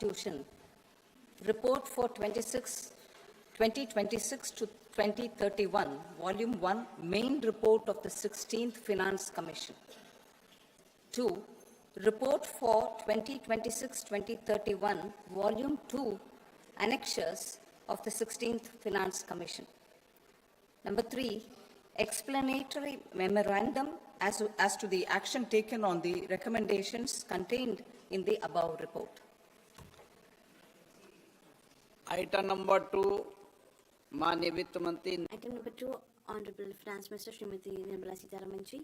Constitution, Report for 2026 to 2031, Volume 1, Main Report of the 16th Finance Commission. 2. Report for 2026-2031, Volume 2, Annexures of the 16th Finance Commission. Number 3, explanatory memorandum as to the action taken on the recommendations contained in the above report. Item number 2, Manya Vitt Mantri. Item number 2, Honorable Finance Minister Srimati Nirmala Sitharaman ji.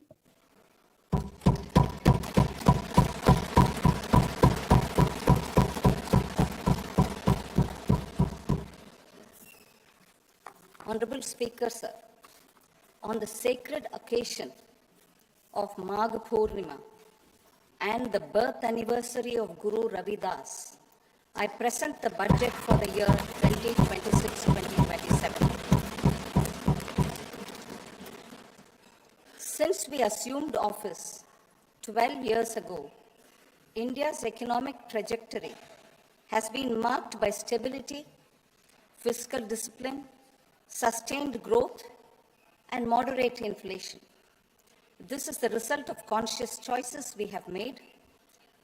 Honorable Speaker, sir, on the sacred occasion of Magh Purnima and the birth anniversary of Guru Ravidas, I present the budget for the year 2026-2027. Since we assumed office 12 years ago, India's economic trajectory has been marked by stability, fiscal discipline, sustained growth, and moderate inflation. This is the result of conscious choices we have made,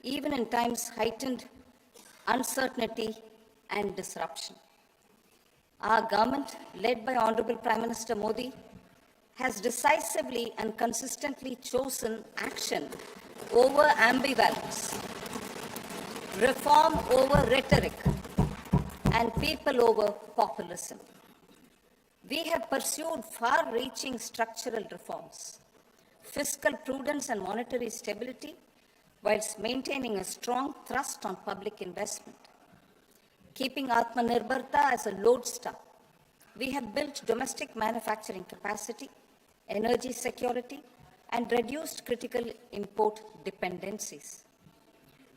even in times heightened uncertainty and disruption. Our government, led by Honorable Prime Minister Modi, has decisively and consistently chosen action over ambivalence, reform over rhetoric, and people over populism. We have pursued far-reaching structural reforms, fiscal prudence and monetary stability, whilst maintaining a strong thrust on public investment. Keeping Atmanirbharta as a lodestar, we have built domestic manufacturing capacity, energy security, and reduced critical import dependencies.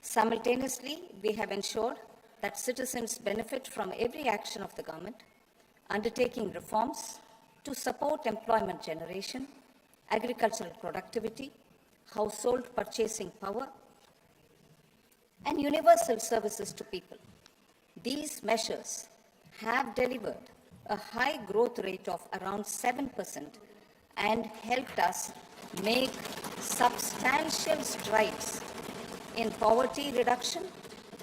Simultaneously, we have ensured that citizens benefit from every action of the government, undertaking reforms to support employment generation, agricultural productivity, household purchasing power, and universal services to people. These measures have delivered a high growth rate of around 7% and helped us make substantial strides in poverty reduction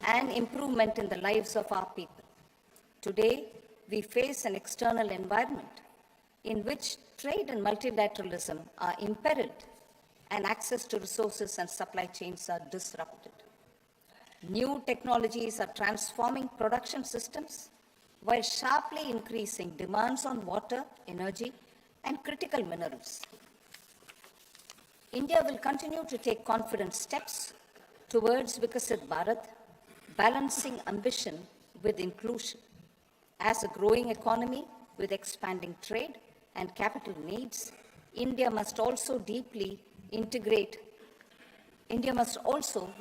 and improvement in the lives of our people. Today, we face an external environment in which trade and multilateralism are imperiled and access to resources and supply chains are disrupted. New technologies are transforming production systems while sharply increasing demands on water, energy, and critical minerals. India will continue to take confident steps towards Vikasit Bharat, balancing ambition with inclusion. As a growing economy with expanding trade and capital needs, India must also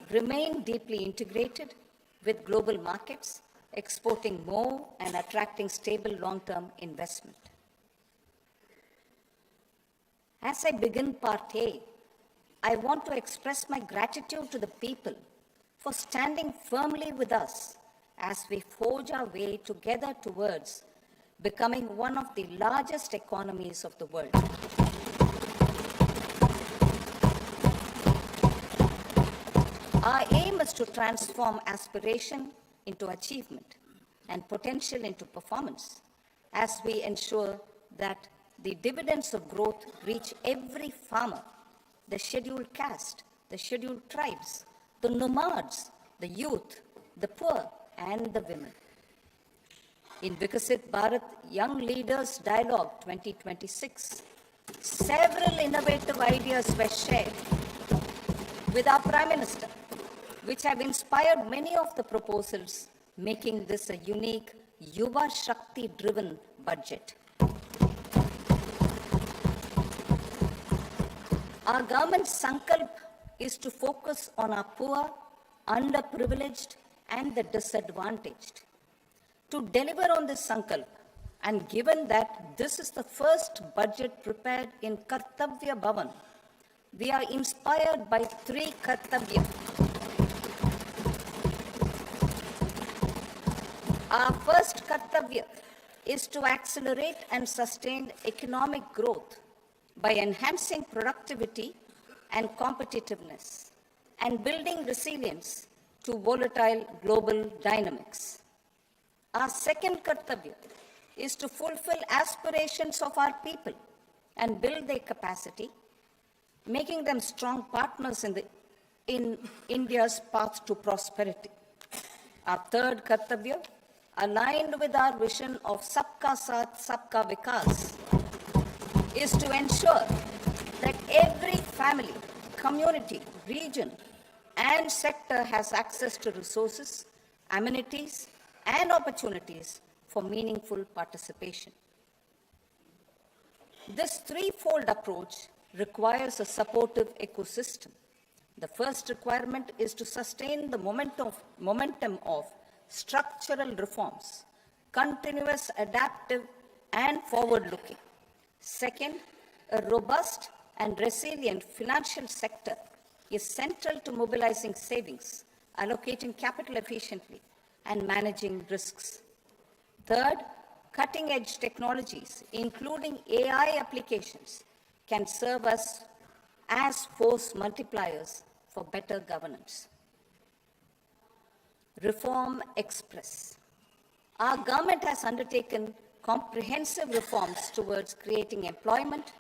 remain deeply integrated with global markets, exporting more and attracting stable long-term investment. As I begin Part A, I want to express my gratitude to the people for standing firmly with us as we forge our way together towards becoming one of the largest economies of the world. Our aim is to transform aspiration into achievement and potential into performance as we ensure that the dividends of growth reach every farmer, the scheduled caste, the scheduled tribes, the nomads, the youth, the poor, and the women. In Vikasit Bharat Young Leaders Dialogue 2026, several innovative ideas were shared with our Prime Minister, which have inspired many of the proposals, making this a unique Yuva Shakti-driven budget. Our government's sankalp is to focus on our poor, underprivileged, and the disadvantaged. To deliver on this sankalp, and given that this is the first budget prepared in Kartavya Bhavan, we are inspired by 3 Kartavya. Our first kartavya is to accelerate and sustain economic growth by enhancing productivity and competitiveness and building resilience to volatile global dynamics. Our second kartavya is to fulfill aspirations of our people and build their capacity, making them strong partners in India's path to prosperity. Our third kartavya, aligned with our vision of Sabka Saath, Sabka Vikas, is to ensure that every family, community, region, and sector has access to resources, amenities, and opportunities for meaningful participation. This threefold approach requires a supportive ecosystem. The first requirement is to sustain the momentum of structural reforms, continuous, adaptive, and forward-looking. Second, a robust and resilient financial sector is central to mobilizing savings, allocating capital efficiently, and managing risks. Third, cutting-edge technologies, including AI applications, can serve us as force multipliers for better governance. Reform Express. Our government has undertaken comprehensive reforms towards creating employment,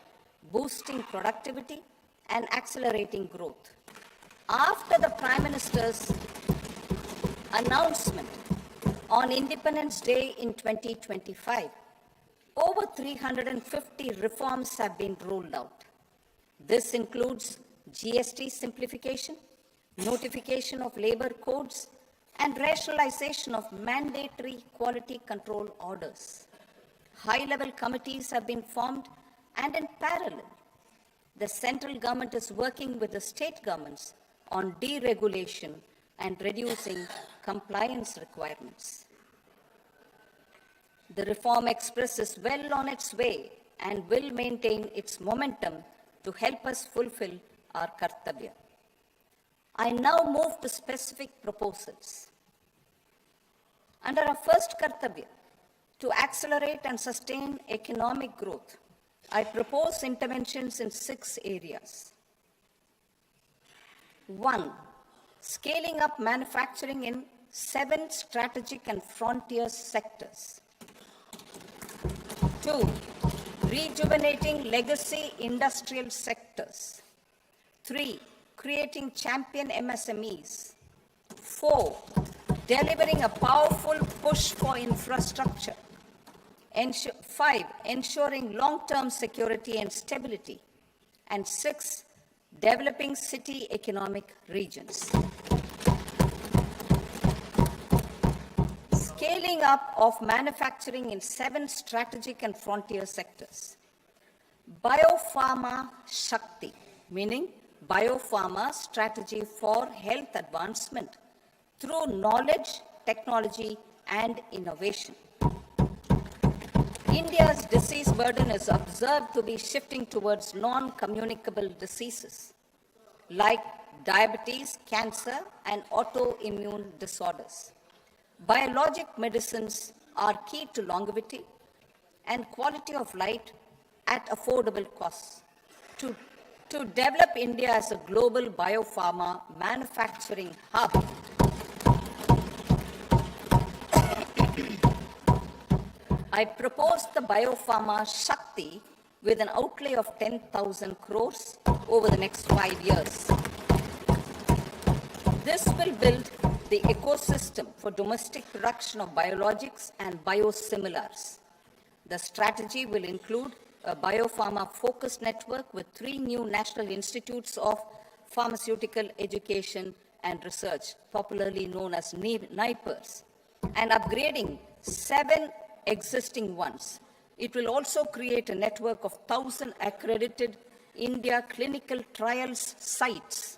boosting productivity, and accelerating growth. After the Prime Minister's announcement on Independence Day in 2025, over 350 reforms have been rolled out. This includes GST simplification, notification of labor codes, and rationalization of mandatory quality control orders. High-level committees have been formed, and in parallel, the central government is working with the state governments on deregulation and reducing compliance requirements. The Reform Express is well on its way and will maintain its momentum to help us fulfill our kartavya. I now move to specific proposals. Under our first kartavya, to accelerate and sustain economic growth, I propose interventions in 6 areas. 1. Scaling up manufacturing in 7 strategic and frontier sectors. 2. Rejuvenating legacy industrial sectors. 3. Creating champion MSMEs. 4. Delivering a powerful push for infrastructure. 5. Ensuring long-term security and stability. And 6. Developing city economic regions. Scaling up of manufacturing in 7 strategic and frontier sectors. Biopharma Shakti, meaning biopharma strategy for health advancement through knowledge, technology, and innovation. India's disease burden is observed to be shifting towards non-communicable diseases like diabetes, cancer, and autoimmune disorders. Biologic medicines are key to longevity and quality of life at affordable costs. To develop India as a global biopharma manufacturing hub, I propose the Biopharma Shakti with an outlay of 10,000 crores over the next 5 years. This will build the ecosystem for domestic production of biologics and biosimilars. The strategy will include a biopharma-focused network with 3 new national institutes of pharmaceutical education and research, popularly known as NIPERs, and upgrading 7 existing ones. It will also create a network of 1,000 accredited India clinical trials sites.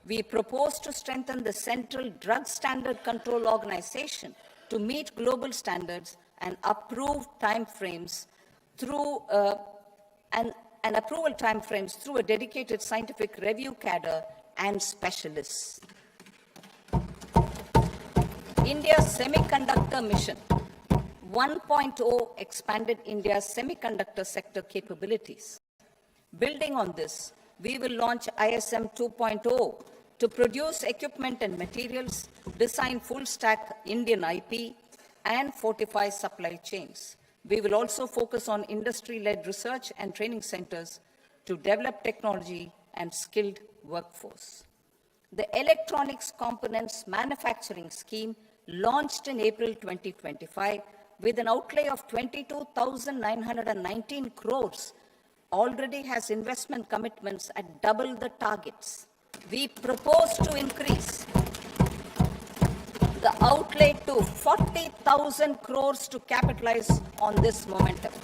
We propose to strengthen the Central Drug Standard Control Organization to meet global standards and approve timeframes through approval timeframes through a dedicated scientific review cadre and specialists. India's semiconductor mission 1.0 expanded India's semiconductor sector capabilities. Building on this, we will launch ISM 2.0 to produce equipment and materials, design full-stack Indian IP, and fortify supply chains. We will also focus on industry-led research and training centers to develop technology and skilled workforce. The Electronics Components Manufacturing Scheme, launched in April 2025 with an outlay of 22,919 crores, already has investment commitments at double the targets. We propose to increase the outlay to 40,000 crores to capitalize on this momentum.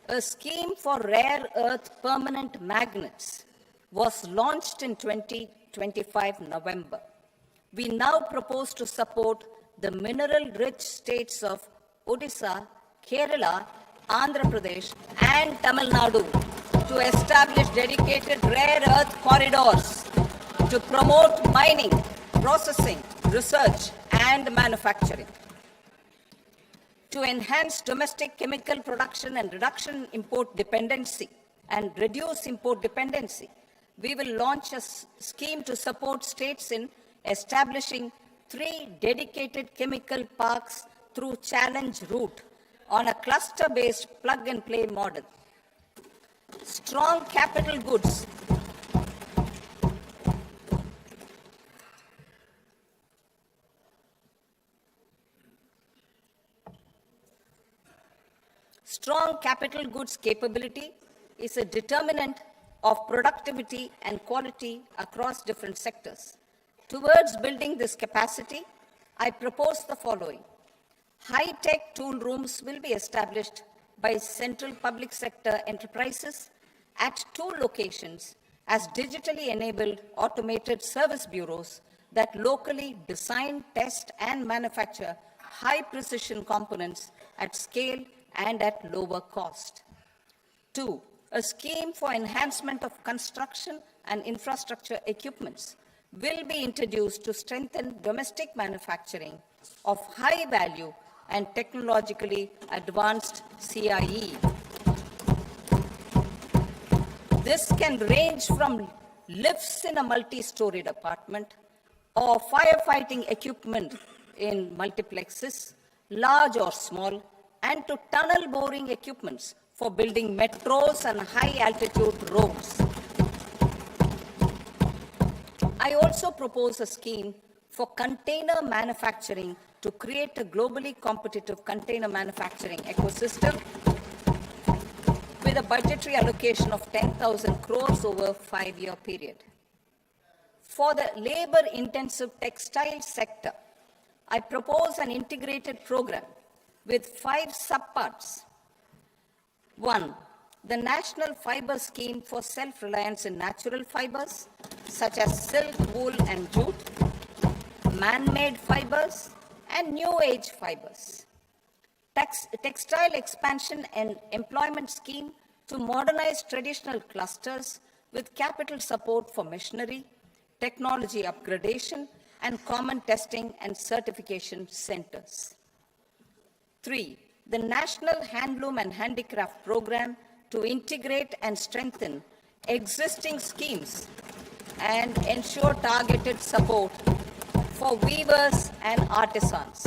A scheme for rare earth permanent magnets was launched in 2025 November. We now propose to support the mineral-rich states of Odisha, Kerala, Andhra Pradesh, and Tamil Nadu to establish dedicated rare earth corridors to promote mining, processing, research, and manufacturing. To enhance domestic chemical production and reduction import dependency and reduce import dependency, we will launch a scheme to support states in establishing 3 dedicated chemical parks through challenge route on a cluster-based plug-and-play model. Strong capital goods capability is a determinant of productivity and quality across different sectors. Towards building this capacity, I propose the following. High-tech tool rooms will be established by central public sector enterprises at 2 locations as digitally enabled automated service bureaus that locally design, test, and manufacture high-precision components at scale and at lower cost. 2, a scheme for enhancement of construction and infrastructure equipments will be introduced to strengthen domestic manufacturing of high-value and technologically advanced CIE. This can range from lifts in a multi-storied apartment or firefighting equipment in multiplexes, large or small, and to tunnel boring equipments for building metros and high-altitude roads. I also propose a scheme for container manufacturing to create a globally competitive container manufacturing ecosystem with a budgetary allocation of 10,000 crores over a 5-year period. For the labor-intensive textile sector, I propose an integrated program with 5 subparts. 1, the National Fiber Scheme for Self-Reliance in Natural Fibers, such as silk, wool, and jute, man-made fibers, and new-age fibers. Textile expansion and employment scheme to modernize traditional clusters with capital support for machinery, technology upgradation, and common testing and certification centers. 3, the National Handloom and Handicraft Program to integrate and strengthen existing schemes and ensure targeted support for weavers and artisans.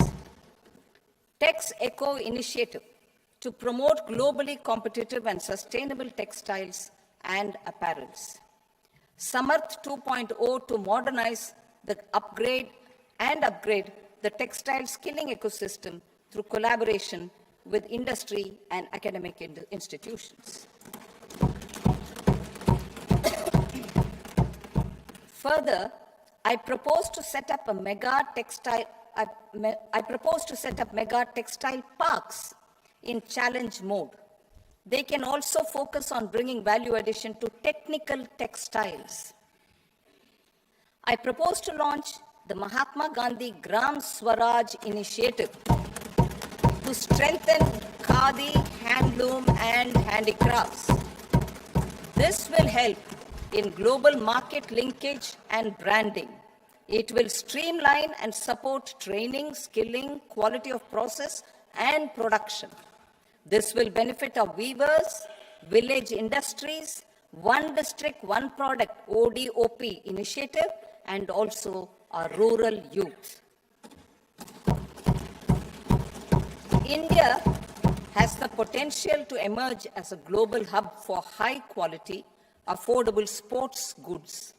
Tex Eco Initiative to promote globally competitive and sustainable textiles and apparels. Samarth 2.0 to modernize the upgrade the textile skilling ecosystem through collaboration with industry and academic institutions. Further, I propose to set up mega textile parks in challenge mode. They can also focus on bringing value addition to technical textiles. I propose to launch the Mahatma Gandhi Gram Swaraj initiative to strengthen khadi, handloom, and handicrafts. This will help in global market linkage and branding. It will streamline and support training, skilling, quality of process, and production. This will benefit our weavers, village industries, one district, one product ODOP initiative, and also our rural youth. India has the potential to emerge as a global hub for high-quality, affordable sports goods.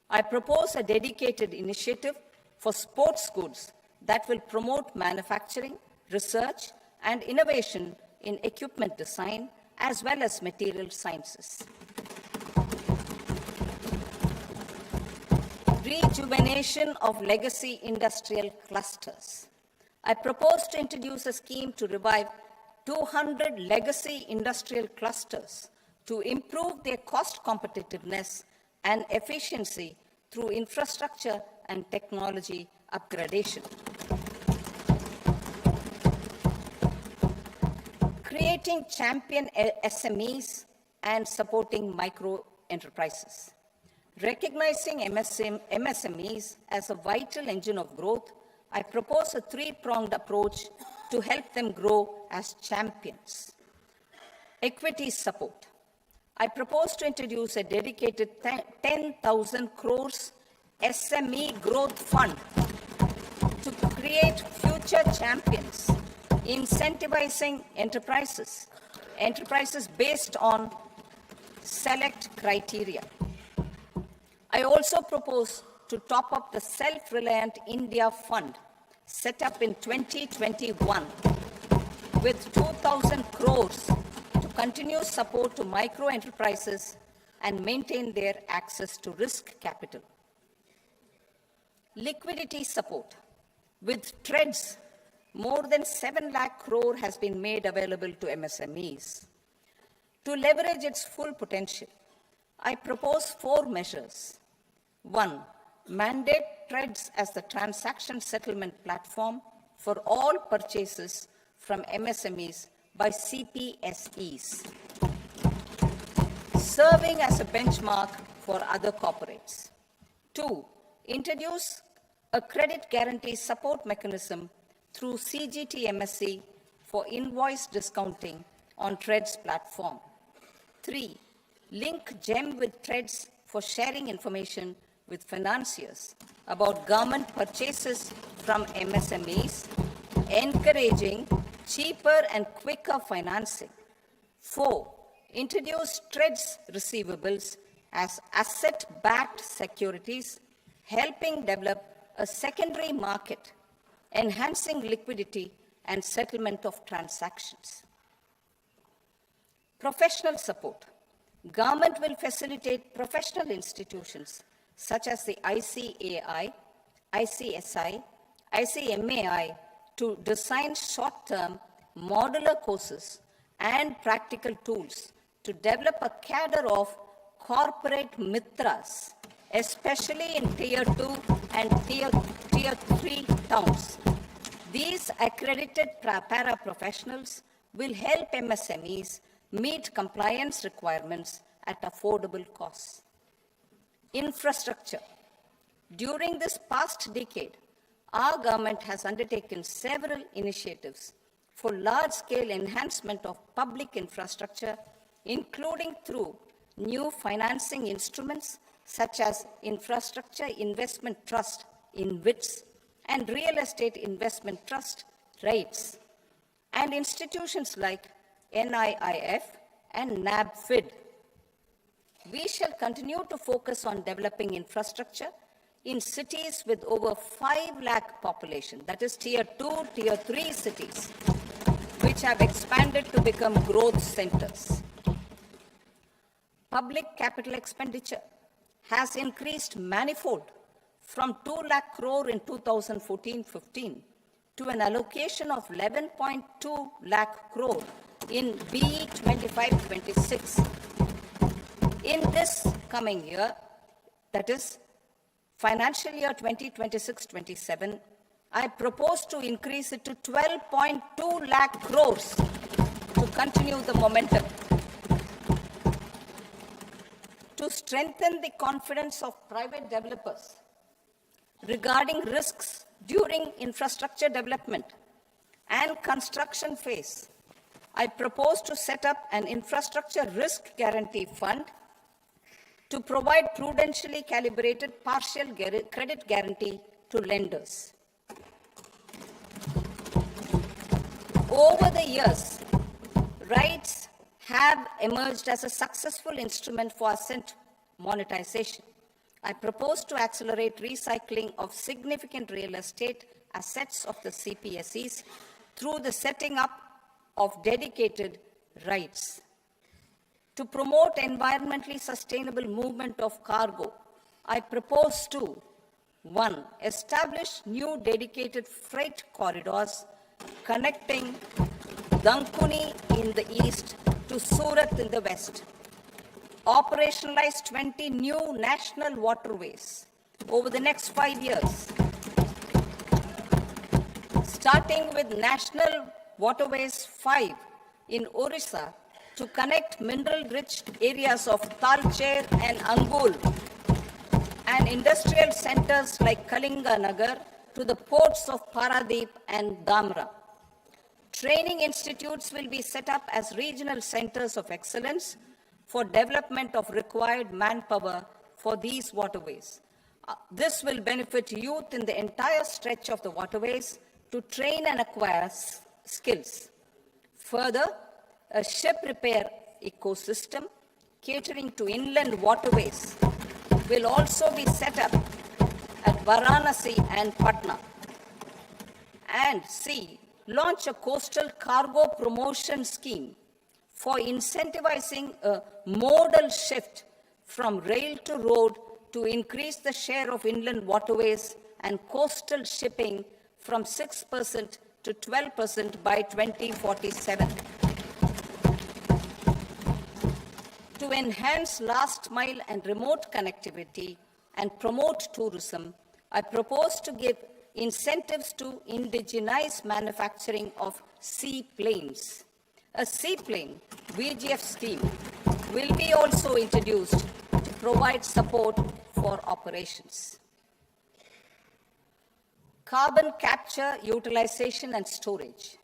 I propose a dedicated initiative for sports goods that will promote manufacturing, research, and innovation in equipment design, as well as material sciences. Rejuvenation of legacy industrial clusters. I propose to introduce a scheme to revive 200 legacy industrial clusters to improve their cost competitiveness and efficiency through infrastructure and technology upgradation. Creating champion SMEs and supporting micro enterprises. Recognizing MSMEs as a vital engine of growth, I propose a three-pronged approach to help them grow as champions. Equity support. I propose to introduce a dedicated 10,000 crores SME growth fund to create future champions, incentivizing enterprises based on select criteria. I also propose to top up the Self-Reliant India Fund set up in 2021 with 2,000 crores to continue support to micro enterprises and maintain their access to risk capital. Liquidity support. With TREDS, more than 7 lakh crore has been made available to MSMEs. To leverage its full potential, I propose 4 measures. 1. Mandate TREDS as the transaction settlement platform for all purchases from MSMEs by CPSEs, serving as a benchmark for other corporates. 2. Introduce a credit guarantee support mechanism through CGT MSC for invoice discounting on TREDS platform. 3. Link GEM with TREDS for sharing information with financiers about government purchases from MSMEs, encouraging cheaper and quicker financing. 4. Introduce TREDS receivables as asset-backed securities, helping develop a secondary market, enhancing liquidity and settlement of transactions. Professional support. Government will facilitate professional institutions such as the ICAI, ICSI, ICMAI to design short-term modular courses and practical tools to develop a cadre of corporate mitras, especially in Tier 2 and Tier 3 towns. These accredited para-professionals will help MSMEs meet compliance requirements at affordable costs. Infrastructure. During this past decade, our government has undertaken several initiatives for large-scale enhancement of public infrastructure, including through new financing instruments such as Infrastructure Investment Trust (InvITs) and Real Estate Investment Trust (REITs), and institutions like NIIF and NABFID. We shall continue to focus on developing infrastructure in cities with over 5 lakh population, that is Tier 2, Tier 3 cities, which have expanded to become growth centers. Public capital expenditure has increased manifold from 2 lakh crore in 2014-15 to an allocation of 11.2 lakh crore in BE 25-26. In this coming year, that is financial year 2026-27, I propose to increase it to 12.2 lakh crores to continue the momentum. to strengthen the confidence of private developers regarding risks during infrastructure development and construction phase, I propose to set up an infrastructure risk guarantee fund to provide prudentially calibrated partial credit guarantee to lenders. Over the years, REITs have emerged as a successful instrument for asset monetization. I propose to accelerate recycling of significant real estate assets of the CPSEs through the setting up of dedicated REITs. To promote environmentally sustainable movement of cargo, I propose to 1. Establish new dedicated freight corridors connecting Dankuni in the east to Surat in the west. Operationalize 20 new national waterways over the next 5 years, starting with National Waterways 5 in Orissa to connect mineral-rich areas of Talcher and Angul and industrial centers like Kalinga Nagar to the ports of Paradeep and Dhamra. Training institutes will be set up as regional centers of excellence for development of required manpower for these waterways. This will benefit youth in the entire stretch of the waterways to train and acquire skills. Further, a ship repair ecosystem catering to inland waterways will also be set up at Varanasi and Patna. And C, launch a coastal cargo promotion scheme for incentivizing a modal shift from rail to road to increase the share of inland waterways and coastal shipping from 6% to 12% by 2047. To enhance last mile and remote connectivity and promote tourism, I propose to give incentives to indigenize manufacturing of seaplanes. A seaplane VGF scheme will be also introduced to provide support for operations. Carbon capture, utilization, and storage.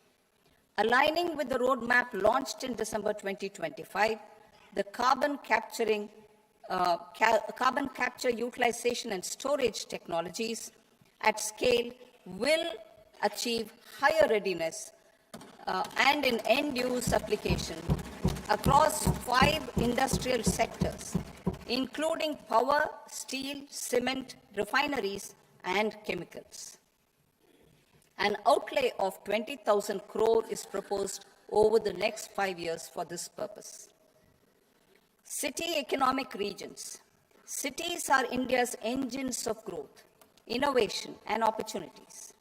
Aligning with the roadmap launched in December 2025, the carbon capture, utilization, and storage technologies at scale will achieve higher readiness and in end-use application across 5 industrial sectors, including power, steel, cement, refineries, and chemicals. An outlay of 20,000 crore is proposed over the next 5 years for this purpose. City economic regions. Cities are India's engines of growth, innovation, and opportunities.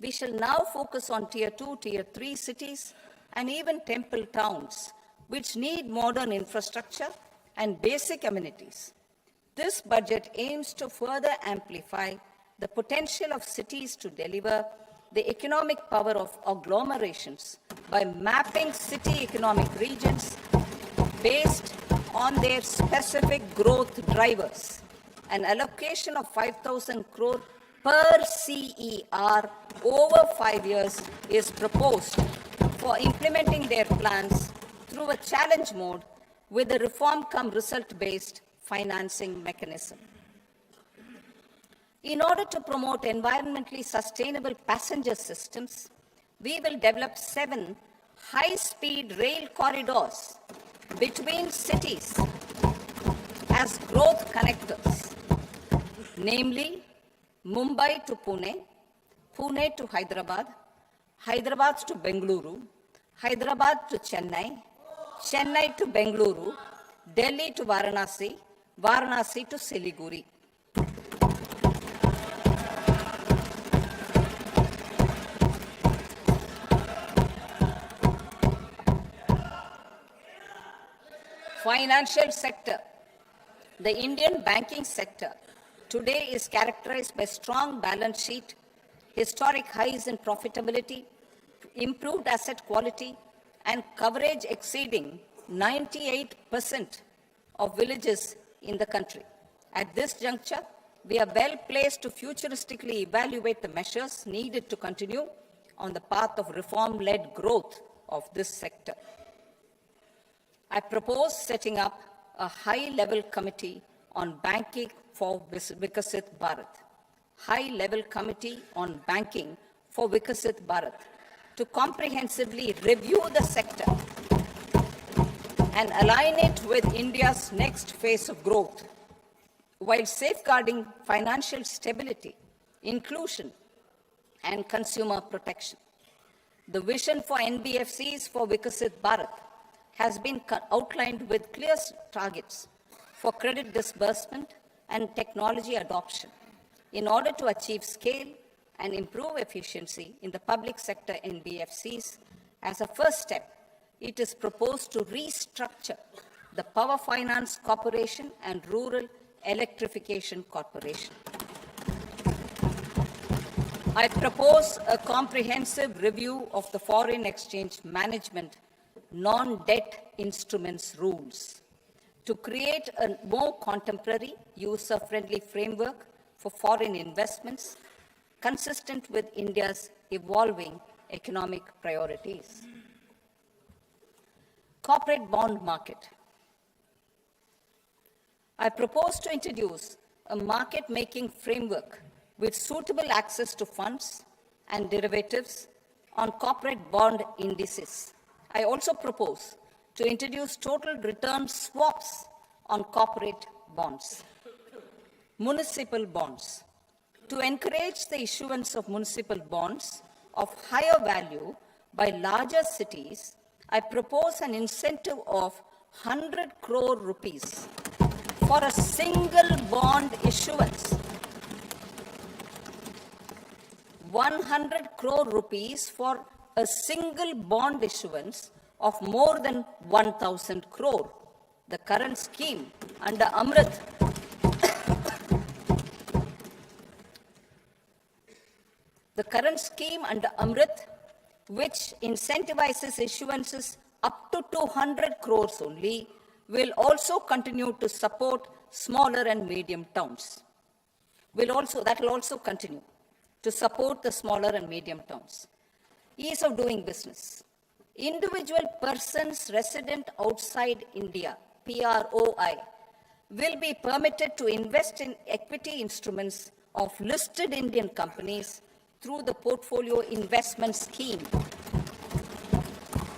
We shall now focus on Tier 2, Tier 3 cities, and even temple towns, which need modern infrastructure and basic amenities. This budget aims to further amplify the potential of cities to deliver the economic power of agglomerations by mapping city economic regions based on their specific growth drivers. An allocation of 5,000 crore per CER over 5 years is proposed for implementing their plans through a challenge mode with a reform-cum-result-based financing mechanism. In order to promote environmentally sustainable passenger systems, we will develop 7 high-speed rail corridors between cities as growth connectors, namely Mumbai to Pune, Pune to Hyderabad, Hyderabad to Bengaluru, Hyderabad to Chennai, Chennai to Bengaluru, Delhi to Varanasi, Varanasi to Siliguri. Financial sector. The Indian banking sector today is characterized by strong balance sheet, historic highs in profitability, improved asset quality, and coverage exceeding 98% of villages in the country. At this juncture, we are well placed to futuristically evaluate the measures needed to continue on the path of reform-led growth of this sector. I propose setting up a high-level committee on banking for Vikasit Bharat. High-level committee on banking for Vikasit Bharat to comprehensively review the sector and align it with India's next phase of growth, while safeguarding financial stability, inclusion, and consumer protection. The vision for NBFCs for Vikasit Bharat has been outlined with clear targets for credit disbursement and technology adoption in order to achieve scale and improve efficiency in the public sector NBFCs. As a first step, it is proposed to restructure the Power Finance Corporation and Rural Electrification Corporation. I propose a comprehensive review of the foreign exchange management non-debt instruments rules to create a more contemporary, user-friendly framework for foreign investments consistent with India's evolving economic priorities. Corporate bond market. I propose to introduce a market-making framework with suitable access to funds and derivatives on corporate bond indices. I also propose to introduce total return swaps on corporate bonds. Municipal bonds. To encourage the issuance of municipal bonds of higher value by larger cities, I propose an incentive of 100 crore rupees for a single bond issuance. 100 crore rupees for a single bond issuance of more than 1,000 crore. The current scheme under Amrit which incentivizes issuances up to 200 crores only, will also continue to support smaller and medium towns. That will also continue to support the smaller and medium towns. Ease of doing business. Individual persons resident outside India, PROI, will be permitted to invest in equity instruments of listed Indian companies through the Portfolio Investment Scheme.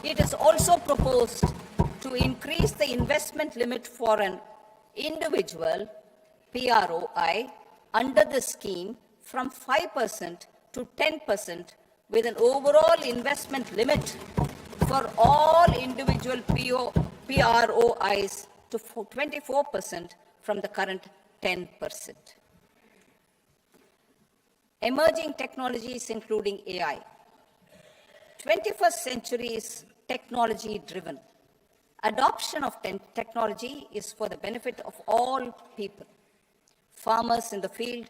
It is also proposed to increase the investment limit for an individual PROI under the scheme from 5% to 10%, with an overall investment limit for all individual PROIs to 24% from the current 10%. Emerging technologies including AI. 21st century is technology-driven. Adoption of technology is for the benefit of all people. Farmers in the field,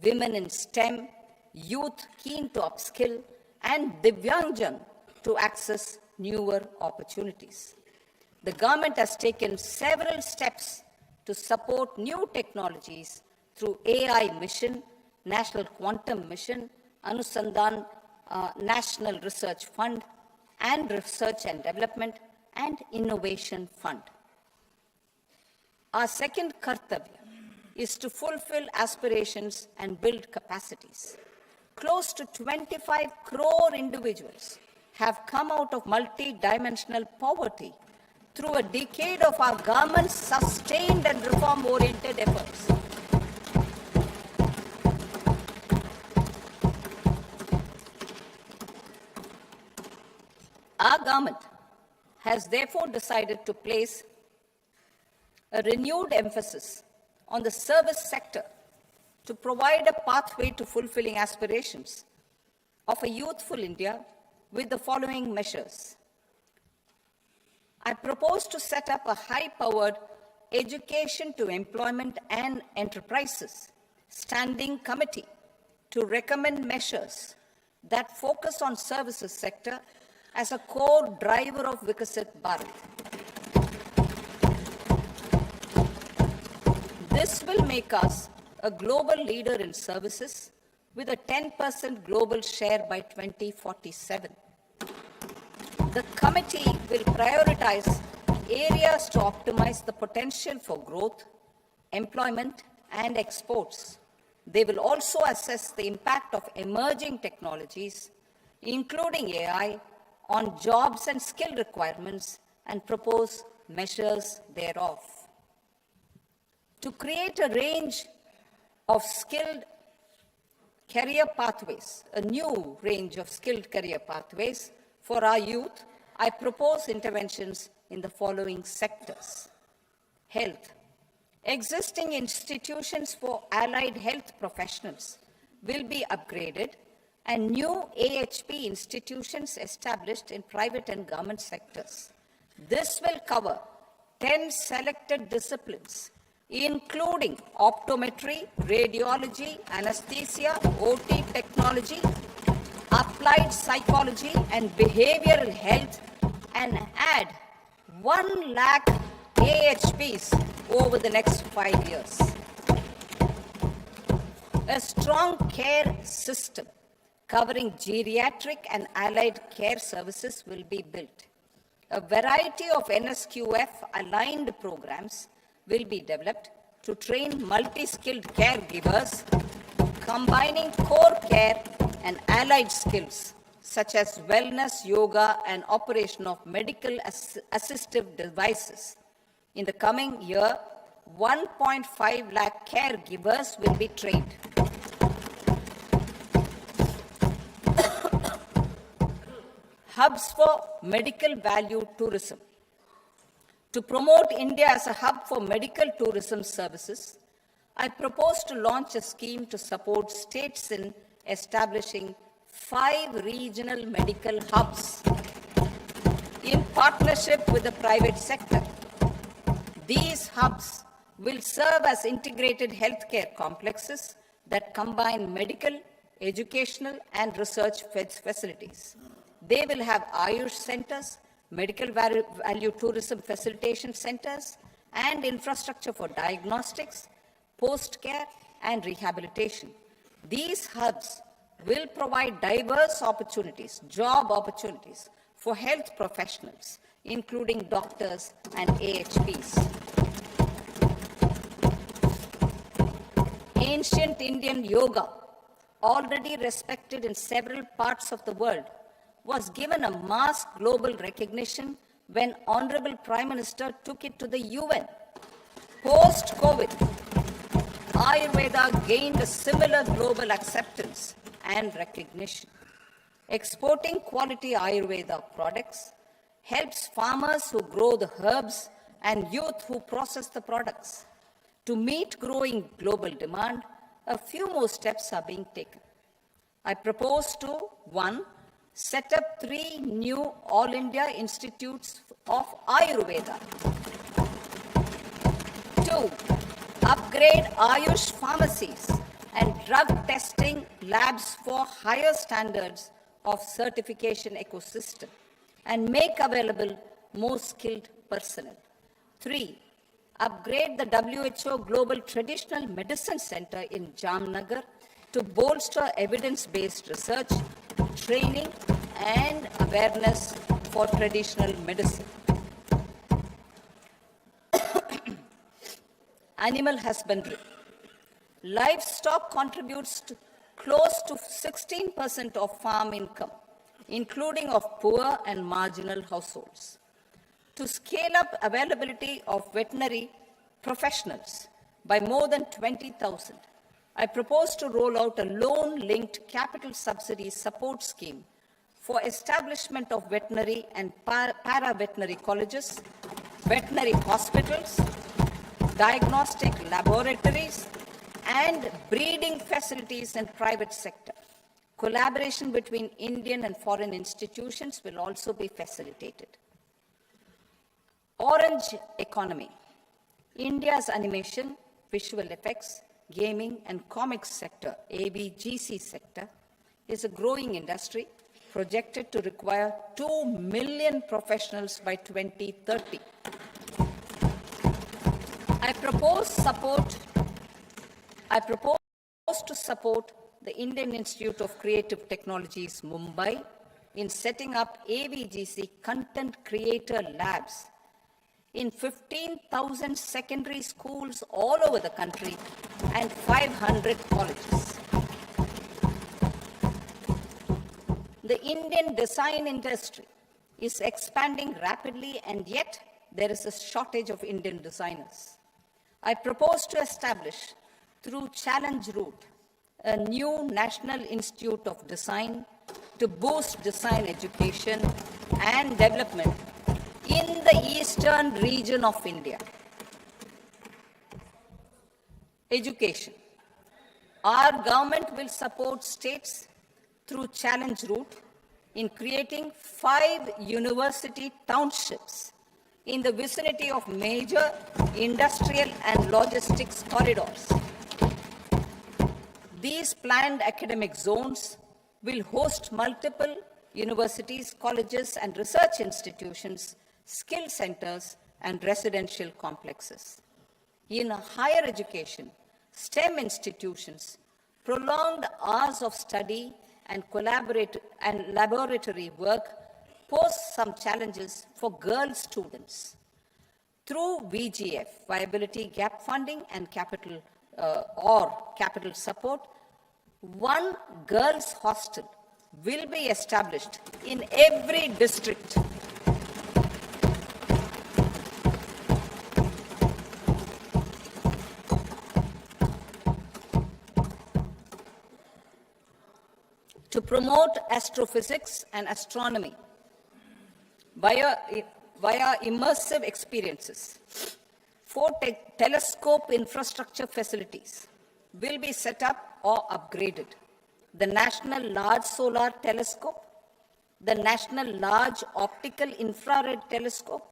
women in STEM, youth keen to upskill, and Divyangjan to access newer opportunities. The government has taken several steps to support new technologies through AI Mission, National Quantum Mission, Anusandhan National Research Fund, and Research and Development and Innovation Fund. Our second kartavya is to fulfill aspirations and build capacities. Close to 25 crore individuals have come out of multi-dimensional poverty through a decade of our government's sustained and reform-oriented efforts. Our government has therefore decided to place a renewed emphasis on the service sector to provide a pathway to fulfilling aspirations of a youthful India with the following measures. I propose to set up a high-powered Education to Employment and Enterprises Standing Committee to recommend measures that focus on services sector as a core driver of Vikasit Bharat. This will make us a global leader in services with a 10% global share by 2047. The committee will prioritize areas to optimize the potential for growth, employment, and exports. They will also assess the impact of emerging technologies, including AI, on jobs and skill requirements and propose measures thereof. To create a range of skilled career pathways, a new range of skilled career pathways for our youth, I propose interventions in the following sectors. Health. Existing institutions for allied health professionals will be upgraded and new AHP institutions established in private and government sectors. This will cover 10 selected disciplines, including optometry, radiology, anesthesia, OT technology, applied psychology, and behavioral health, and add 1 lakh AHPs over the next 5 years. A strong care system covering geriatric and allied care services will be built. A variety of NSQF-aligned programs will be developed to train multi-skilled caregivers, combining core care and allied skills such as wellness, yoga, and operation of medical assistive devices. In the coming year, 1.5 lakh caregivers will be trained. Hubs for medical value tourism. To promote India as a hub for medical tourism services, I propose to launch a scheme to support states in establishing 5 regional medical hubs in partnership with the private sector. These hubs will serve as integrated healthcare complexes that combine medical, educational, and research facilities. They will have Ayush centers, medical value tourism facilitation centers, and infrastructure for diagnostics, post-care, and rehabilitation. These hubs will provide diverse opportunities, job opportunities for health professionals, including doctors and AHPs. Ancient Indian yoga, already respected in several parts of the world, was given a mass global recognition when Honorable Prime Minister took it to the UN. Post-COVID, Ayurveda gained a similar global acceptance and recognition. Exporting quality Ayurveda products helps farmers who grow the herbs and youth who process the products. To meet growing global demand, a few more steps are being taken. I propose to 1. Set up 3 new All India Institutes of Ayurveda. 2. Upgrade Ayush pharmacies and drug testing labs for higher standards of certification ecosystem and make available more skilled personnel. 3. Upgrade the WHO Global Traditional Medicine Center in Jamnagar to bolster evidence-based research, training, and awareness for traditional medicine. Animal husbandry. Livestock contributes to close to 16% of farm income, including of poor and marginal households. To scale up availability of veterinary professionals by more than 20,000, I propose to roll out a loan-linked capital subsidy support scheme for establishment of veterinary and para-veterinary colleges, veterinary hospitals, diagnostic laboratories, and breeding facilities in private sector. Collaboration between Indian and foreign institutions will also be facilitated. Orange economy. India's animation, visual effects, gaming, and comics sector, ABGC sector, is a growing industry projected to require 2 million professionals by 2030. I propose support I propose to support the Indian Institute of Creative Technologies, Mumbai, in setting up AVGC Content Creator Labs in 15,000 secondary schools all over the country and 500 colleges. The Indian design industry is expanding rapidly, and yet there is a shortage of Indian designers. I propose to establish, through Challenge Route, a new National Institute of Design to boost design education and development in the eastern region of India. Education. Our government will support states through Challenge Route in creating 5 university townships in the vicinity of major industrial and logistics corridors. These planned academic zones will host multiple universities, colleges, and research institutions, skill centers, and residential complexes. In higher education, STEM institutions, prolonged hours of study and laboratory work pose some challenges for girl students. Through VGF, Viability Gap Funding and capital support, one girls' hostel will be established in every district. To promote astrophysics and astronomy via immersive experiences. 4 telescope infrastructure facilities will be set up or upgraded. The National Large Solar Telescope, the National Large Optical Infrared Telescope,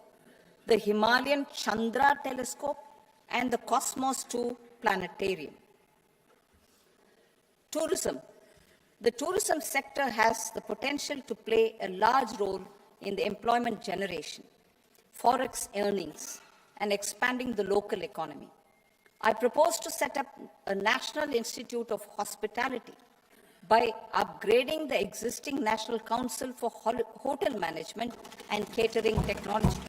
the Himalayan Chandra Telescope, and the Cosmos 2 Planetarium. Tourism. The tourism sector has the potential to play a large role in the employment generation, forex earnings, and expanding the local economy. I propose to set up a National Institute of Hospitality by upgrading the existing National Council for Hotel Management and Catering Technology.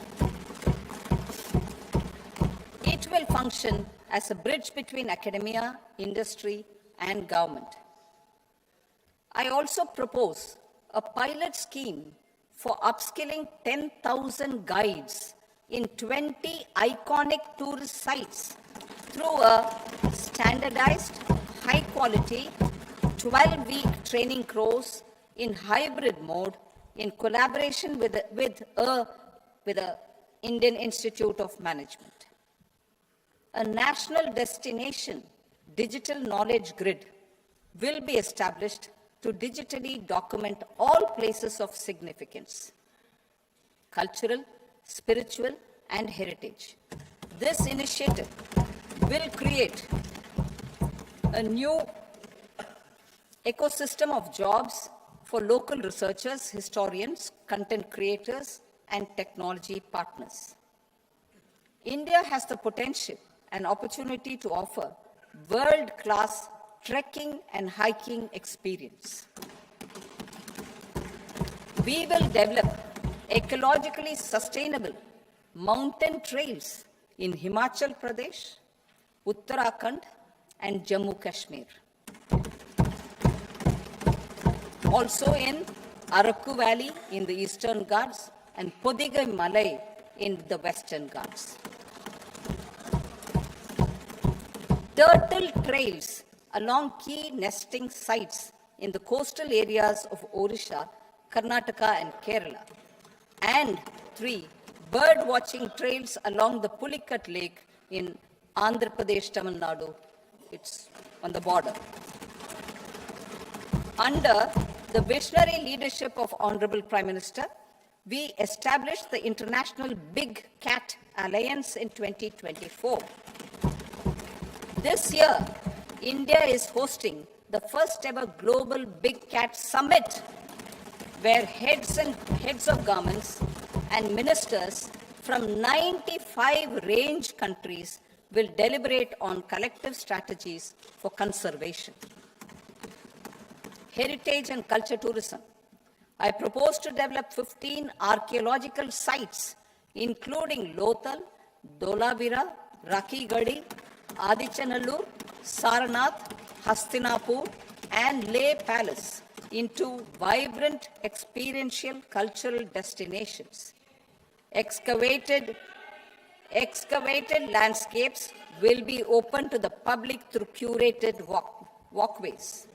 It will function as a bridge between academia, industry, and government. I also propose a pilot scheme for upskilling 10,000 guides in 20 iconic tourist sites through a standardized, high-quality, 12-week training course in hybrid mode in collaboration with the Indian Institute of Management. A national destination digital knowledge grid will be established to digitally document all places of significance, cultural, spiritual, and heritage. This initiative will create a new ecosystem of jobs for local researchers, historians, content creators, and technology partners. India has the potential and opportunity to offer world-class trekking and hiking experience. We will develop ecologically sustainable mountain trails in Himachal Pradesh, Uttarakhand, and Jammu Kashmir. Also in Araku Valley in the Eastern Ghats and Podigai Malai in the Western Ghats. Turtle trails along key nesting sites in the coastal areas of Odisha, Karnataka, and Kerala. And 3, bird watching trails along the Pulikat Lake in Andhra Pradesh, Tamil Nadu. It's on the border. Under the visionary leadership of Honorable Prime Minister, we established the International Big Cat Alliance in 2024. This year, India is hosting the first ever Global Big Cat Summit, where heads of governments and ministers from 95 range countries will deliberate on collective strategies for conservation. Heritage and culture tourism. I propose to develop 15 archaeological sites, including Lothal, Dholavira, Rakigadi, Adichanallur, Saranath, Hastinapur, and Leh Palace into vibrant experiential cultural destinations. Excavated landscapes will be open to the public through curated walkways.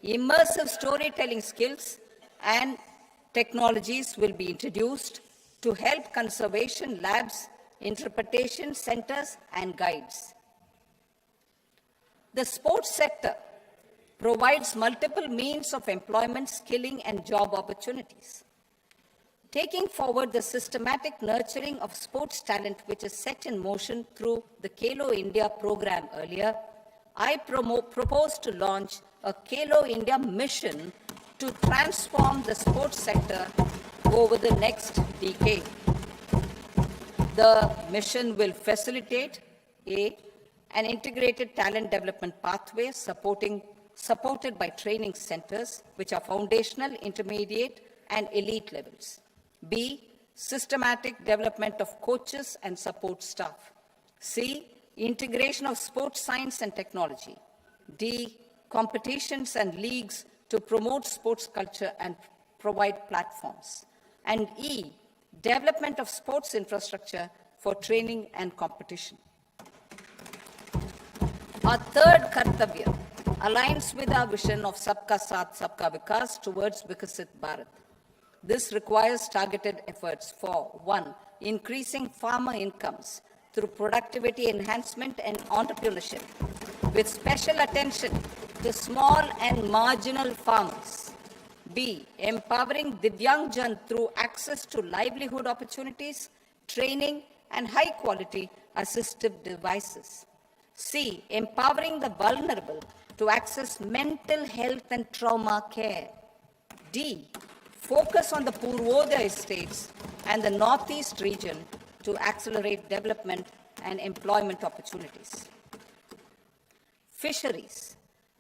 Immersive storytelling skills and technologies will be introduced to help conservation labs, interpretation centers, and guides. The sports sector provides multiple means of employment, skilling, and job opportunities. Taking forward the systematic nurturing of sports talent, which is set in motion through the Khelo India program earlier, I propose to launch a Khelo India mission to transform the sports sector over the next decade. The mission will facilitate an integrated talent development pathway supported by training centers, which are foundational, intermediate, and elite levels. B, systematic development of coaches and support staff. C, integration of sports science and technology. D, competitions and leagues to promote sports culture and provide platforms. And E, development of sports infrastructure for training and competition. Our third Kartavya aligns with our vision of Sabka Saath, Sabka Vikas towards Vikasit Bharat. This requires targeted efforts for 1, increasing farmer incomes through productivity enhancement and entrepreneurship, with special attention to small and marginal farmers. B, empowering Divyangjan through access to livelihood opportunities, training, and high-quality assistive devices. C, empowering the vulnerable to access mental health and trauma care. D, focus on the Purvodaya states and the Northeast region to accelerate development and employment opportunities. Fisheries.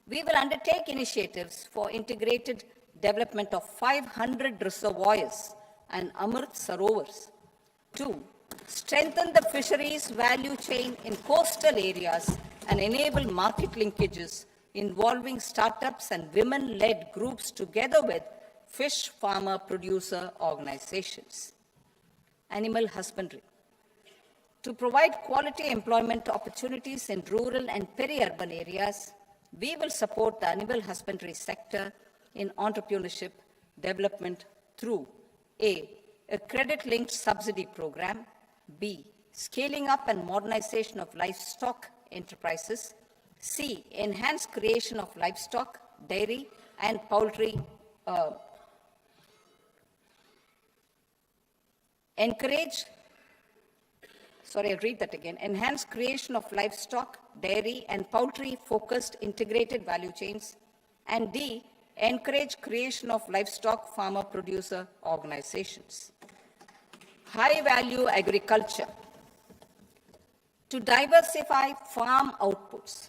We will undertake initiatives for integrated development of 500 reservoirs and Amrit Sarovars. 2, strengthen the fisheries value chain in coastal areas and enable market linkages involving startups and women-led groups together with fish farmer producer organizations. Animal husbandry. To provide quality employment opportunities in rural and peri-urban areas, we will support the animal husbandry sector in entrepreneurship development through A, credit-linked subsidy program, B, scaling up and modernization of livestock enterprises, C, enhanced creation of livestock, dairy, and poultry enhanced creation of livestock, dairy, and poultry-focused integrated value chains, and D, encourage creation of livestock farmer-producer organizations. High-value agriculture. To diversify farm outputs,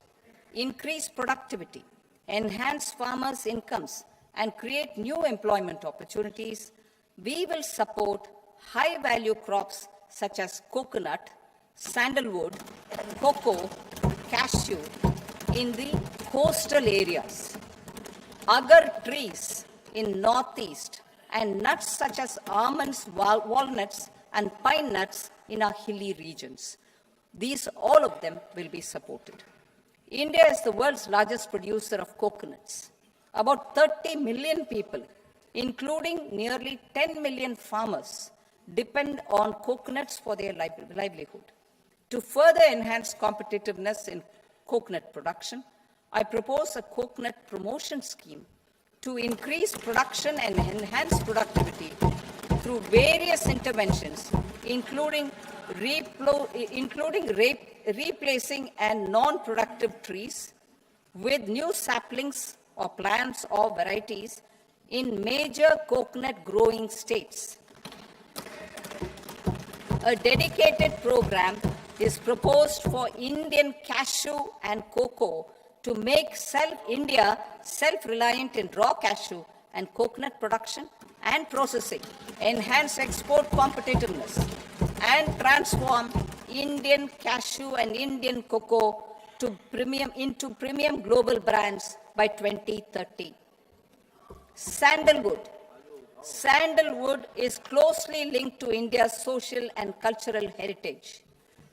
increase productivity, enhance farmers' incomes, and create new employment opportunities, we will support high-value crops such as coconut, sandalwood, cocoa, cashew in the coastal areas, agar trees in Northeast, and nuts such as almonds, walnuts, and pine nuts in our hilly regions. All of them will be supported. India is the world's largest producer of coconuts. About 30 million people, including nearly 10 million farmers, depend on coconuts for their livelihood. To further enhance competitiveness in coconut production, I propose a coconut promotion scheme to increase production and enhance productivity through various interventions, including replacing and non-productive trees with new saplings or plants or varieties in major coconut growing states. A dedicated program is proposed for Indian cashew and cocoa to make India self-reliant in raw cashew and coconut production and processing, enhance export competitiveness, and transform Indian cashew and Indian cocoa into premium global brands by 2030. Sandalwood. Sandalwood is closely linked to India's social and cultural heritage.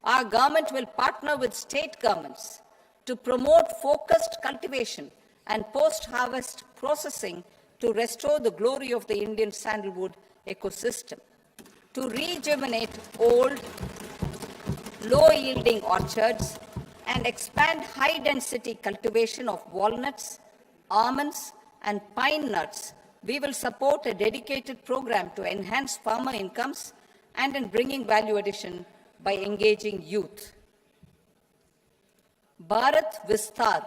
Our government will partner with state governments to promote focused cultivation and post-harvest processing to restore the glory of the Indian sandalwood ecosystem, to rejuvenate old, low-yielding orchards, and expand high-density cultivation of walnuts, almonds, and pine nuts. We will support a dedicated program to enhance farmer incomes and in bringing value addition by engaging youth. Bharat Vistar,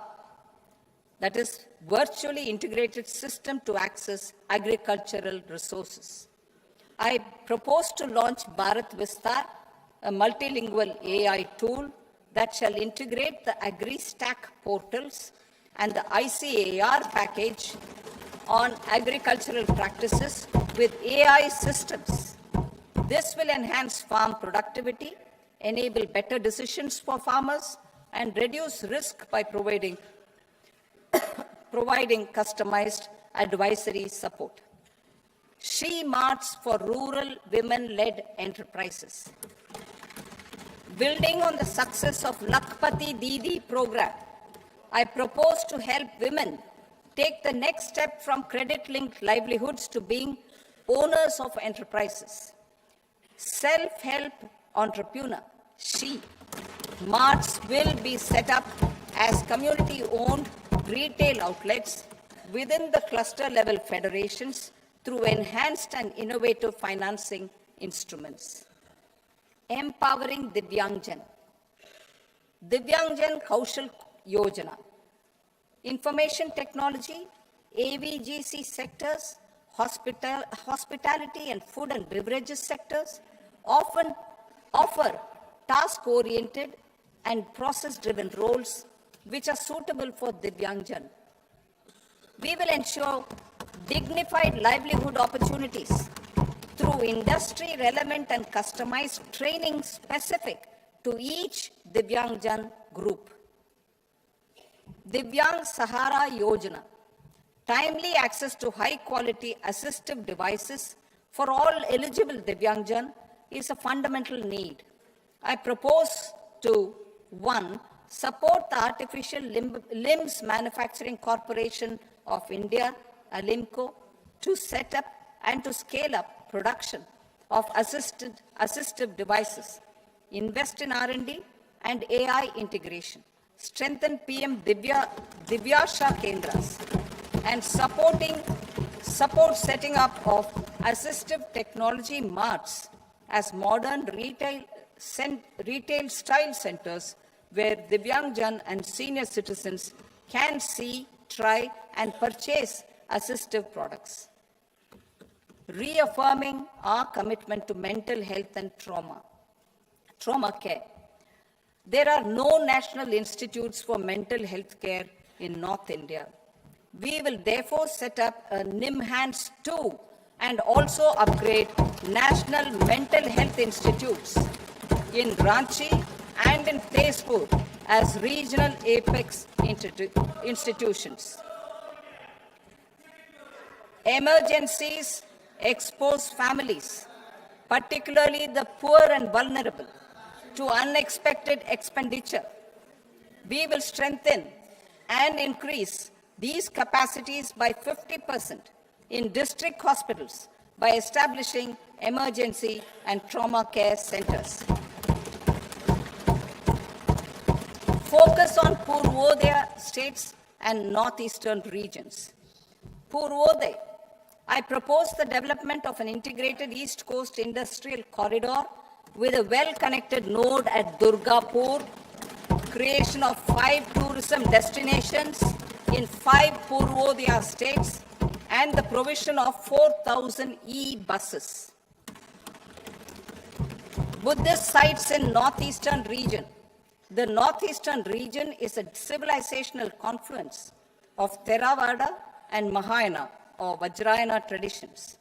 that is virtually integrated system to access agricultural resources. I propose to launch Bharat Vistar, a multilingual AI tool that shall integrate the AgriStack portals and the ICAR package on agricultural practices with AI systems. This will enhance farm productivity, enable better decisions for farmers, and reduce risk by providing customized advisory support. She Marts for rural women-led enterprises. Building on the success of Lakpati Didi program, I propose to help women take the next step from credit-linked livelihoods to being owners of enterprises. Self-help entrepreneur, She Marts will be set up as community-owned retail outlets within the cluster-level federations through enhanced and innovative financing instruments. Empowering Divyangjan. Divyangjan Kaushal Yojana. Information technology, AVGC sectors, hospitality and food and beverages sectors often offer task-oriented and process-driven roles which are suitable for Divyangjan. We will ensure dignified livelihood opportunities through industry-relevant and customized training specific to each Divyangjan group. Divyang Sahara Yojana. Timely access to high-quality assistive devices for all eligible Divyangjan is a fundamental need. I propose to 1. Support the Artificial Limbs Manufacturing Corporation of India, ALIMCO, to set up and to scale up production of assistive devices, invest in R&D and AI integration, strengthen PM Divyasha Kendras, and support setting up of assistive technology marts as modern retail style centers where Divyangjan and senior citizens can see, try, and purchase assistive products. Reaffirming our commitment to mental health and trauma care. There are no national institutes for mental health care in North India. We will therefore set up a NIMHANS 2 and also upgrade national mental health institutes in Ranchi and in Tezpur as regional apex institutions. Emergencies expose families, particularly the poor and vulnerable, to unexpected expenditure. We will strengthen and increase these capacities by 50% in district hospitals by establishing emergency and trauma care centers. Focus on Purvodaya states and northeastern regions. Purvodaya. I propose the development of an integrated East Coast industrial corridor with a well-connected node at Durgapur, creation of 5 tourism destinations in 5 Purvodaya states, and the provision of 4,000 e-buses. Buddhist sites in northeastern region. The northeastern region is a civilizational confluence of Theravada and Mahayana or Vajrayana traditions.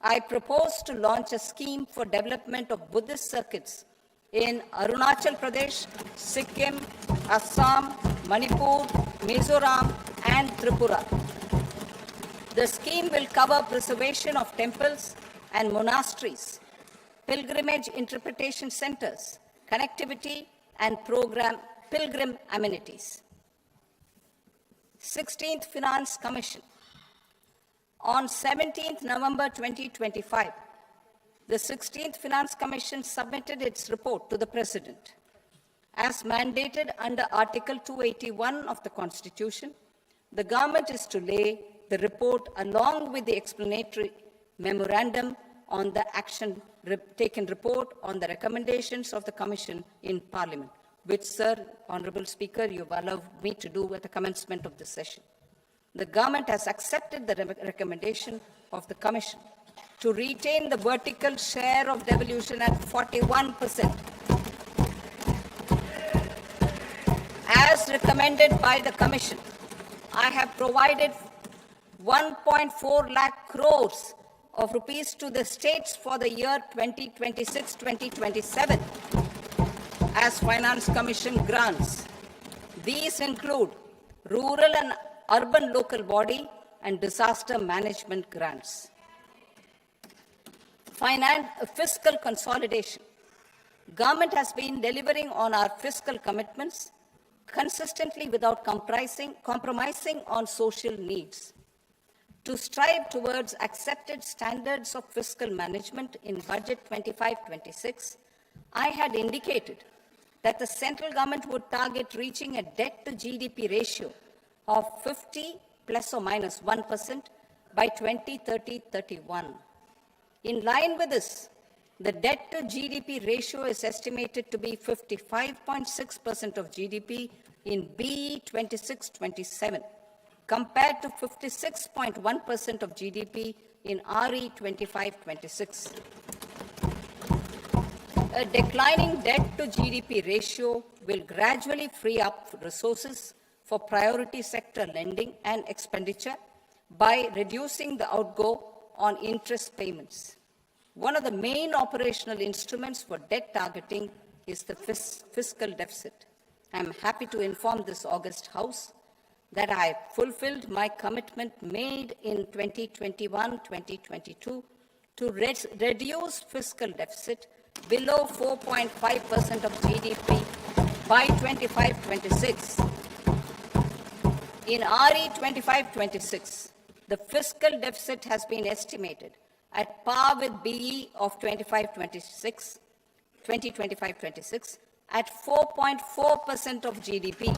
I propose to launch a scheme for development of Buddhist circuits in Arunachal Pradesh, Sikkim, Assam, Manipur, Mizoram, and Tripura. The scheme will cover preservation of temples and monasteries, pilgrimage interpretation centers, connectivity, and pilgrim amenities. 16th Finance Commission. On 17th November 2025, the 16th Finance Commission submitted its report to the President. As mandated under Article 281 of the Constitution, the government is to lay the report along with the explanatory memorandum on the action taken report on the recommendations of the Commission in Parliament, which, Sir, Honourable Speaker, you've allowed me to do at the commencement of this session. The government has accepted the recommendation of the Commission to retain the vertical share of devolution at 41%. As recommended by the Commission, I have provided 1.4 lakh crores of rupees to the states for the year 2026-2027 as Finance Commission grants. These include rural and urban local body and disaster management grants. Fiscal consolidation. Government has been delivering on our fiscal commitments consistently without compromising on social needs. To strive towards accepted standards of fiscal management in Budget 25-26, I had indicated that the central government would target reaching a debt to GDP ratio of 50 plus or minus 1% by 2030-31. In line with this, the debt to GDP ratio is estimated to be 55.6% of GDP in BE 26-27, compared to 56.1% of GDP in RE 25-26. A declining debt to GDP ratio will gradually free up resources for priority sector lending and expenditure by reducing the outgo on interest payments. One of the main operational instruments for debt targeting is the fiscal deficit. I am happy to inform this August House that I fulfilled my commitment made in 2021-2022 to reduce fiscal deficit below 4.5% of GDP by 25-26. In RE 25-26, the fiscal deficit has been estimated at par with BE of 2025-26 at 4.4% of GDP.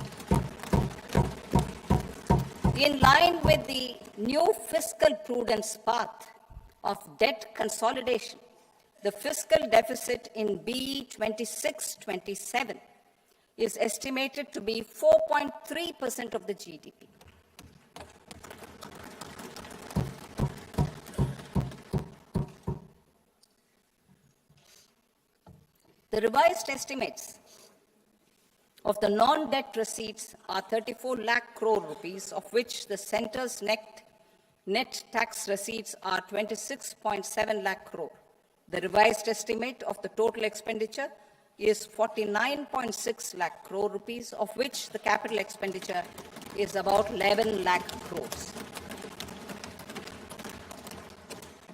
In line with the new fiscal prudence path of debt consolidation, the fiscal deficit in BE 26-27 is estimated to be 4.3% of the GDP. The revised estimates of the non-debt receipts are 34 lakh crore rupees, of which the centre's net tax receipts are 26.7 lakh crore. The revised estimate of the total expenditure is 49.6 lakh crore rupees, of which the capital expenditure is about 11 lakh crores.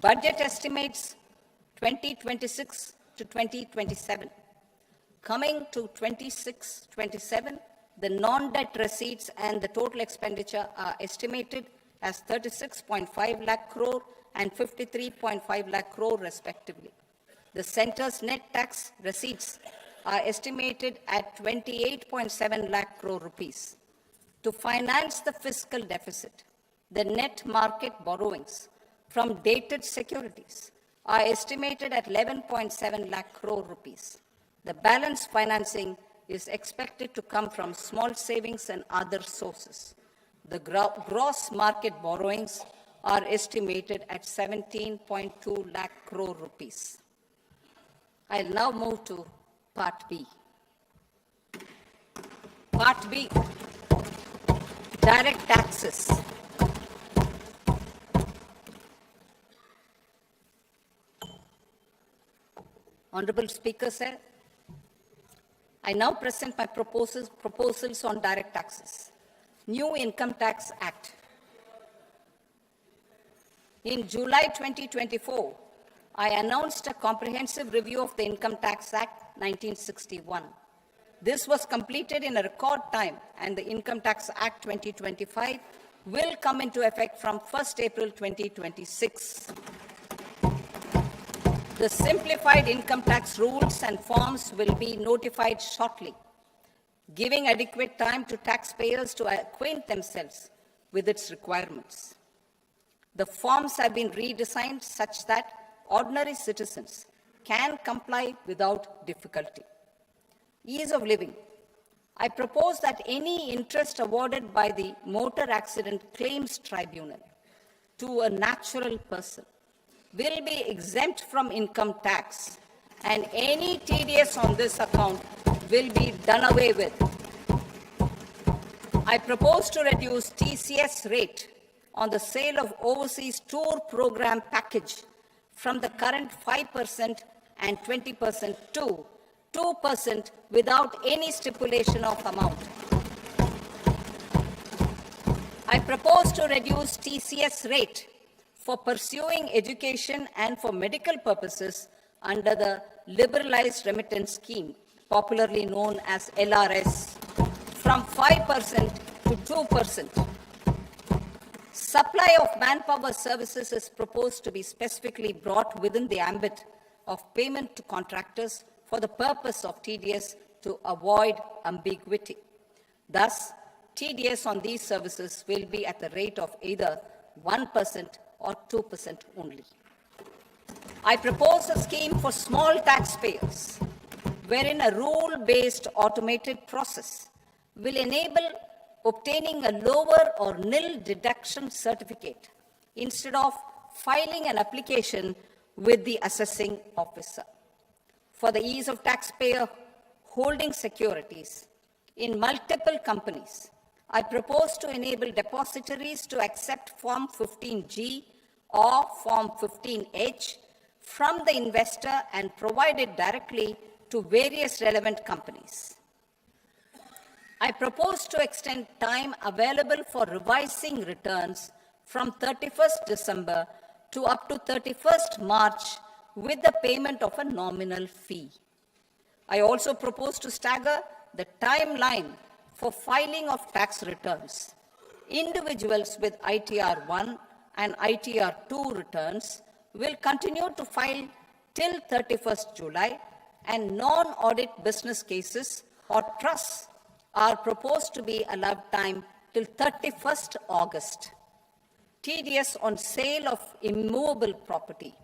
Budget estimates 2026 to 2027. Coming to 26-27, the non-debt receipts and the total expenditure are estimated as 36.5 lakh crore and 53.5 lakh crore respectively. The centre's net tax receipts are estimated at 28.7 lakh crore rupees. To finance the fiscal deficit, the net market borrowings from dated securities are estimated at 11.7 lakh crore rupees. The balance financing is expected to come from small savings and other sources. The gross market borrowings are estimated at 17.2 lakh crore rupees. I'll now move to Part B. Part B, direct taxes. Honorable Speaker, sir, I now present my proposals on direct taxes. New Income Tax Act. In July 2024, I announced a comprehensive review of the Income Tax Act 1961. This was completed in a record time, and the Income Tax Act 2025 will come into effect from 1st April 2026. The simplified income tax rules and forms will be notified shortly, giving adequate time to taxpayers to acquaint themselves with its requirements. The forms have been redesigned such that ordinary citizens can comply without difficulty. Ease of living. I propose that any interest awarded by the Motor Accident Claims Tribunal to a natural person will be exempt from income tax, and any TDS on this account will be done away with. I propose to reduce TCS rate on the sale of overseas tour program package from the current 5% and 20% to 2% without any stipulation of amount. I propose to reduce TCS rate for pursuing education and for medical purposes under the Liberalized Remittance Scheme, popularly known as LRS, from 5% to 2%. Supply of manpower services is proposed to be specifically brought within the ambit of payment to contractors for the purpose of TDS to avoid ambiguity. Thus, TDS on these services will be at the rate of either 1% or 2% only. I propose a scheme for small taxpayers, wherein a rule-based automated process will enable obtaining a lower or nil deduction certificate instead of filing an application with the assessing officer. For the ease of taxpayer holding securities in multiple companies, I propose to enable depositories to accept Form 15G or Form 15H from the investor and provide it directly to various relevant companies. I propose to extend time available for revising returns from 31st December to up to 31st March with the payment of a nominal fee. I also propose to stagger the timeline for filing of tax returns. Individuals with ITR 1 and ITR 2 returns will continue to file till 31st July, and non-audit business cases or trusts are proposed to be allowed time till 31st August. TDS on sale of immovable property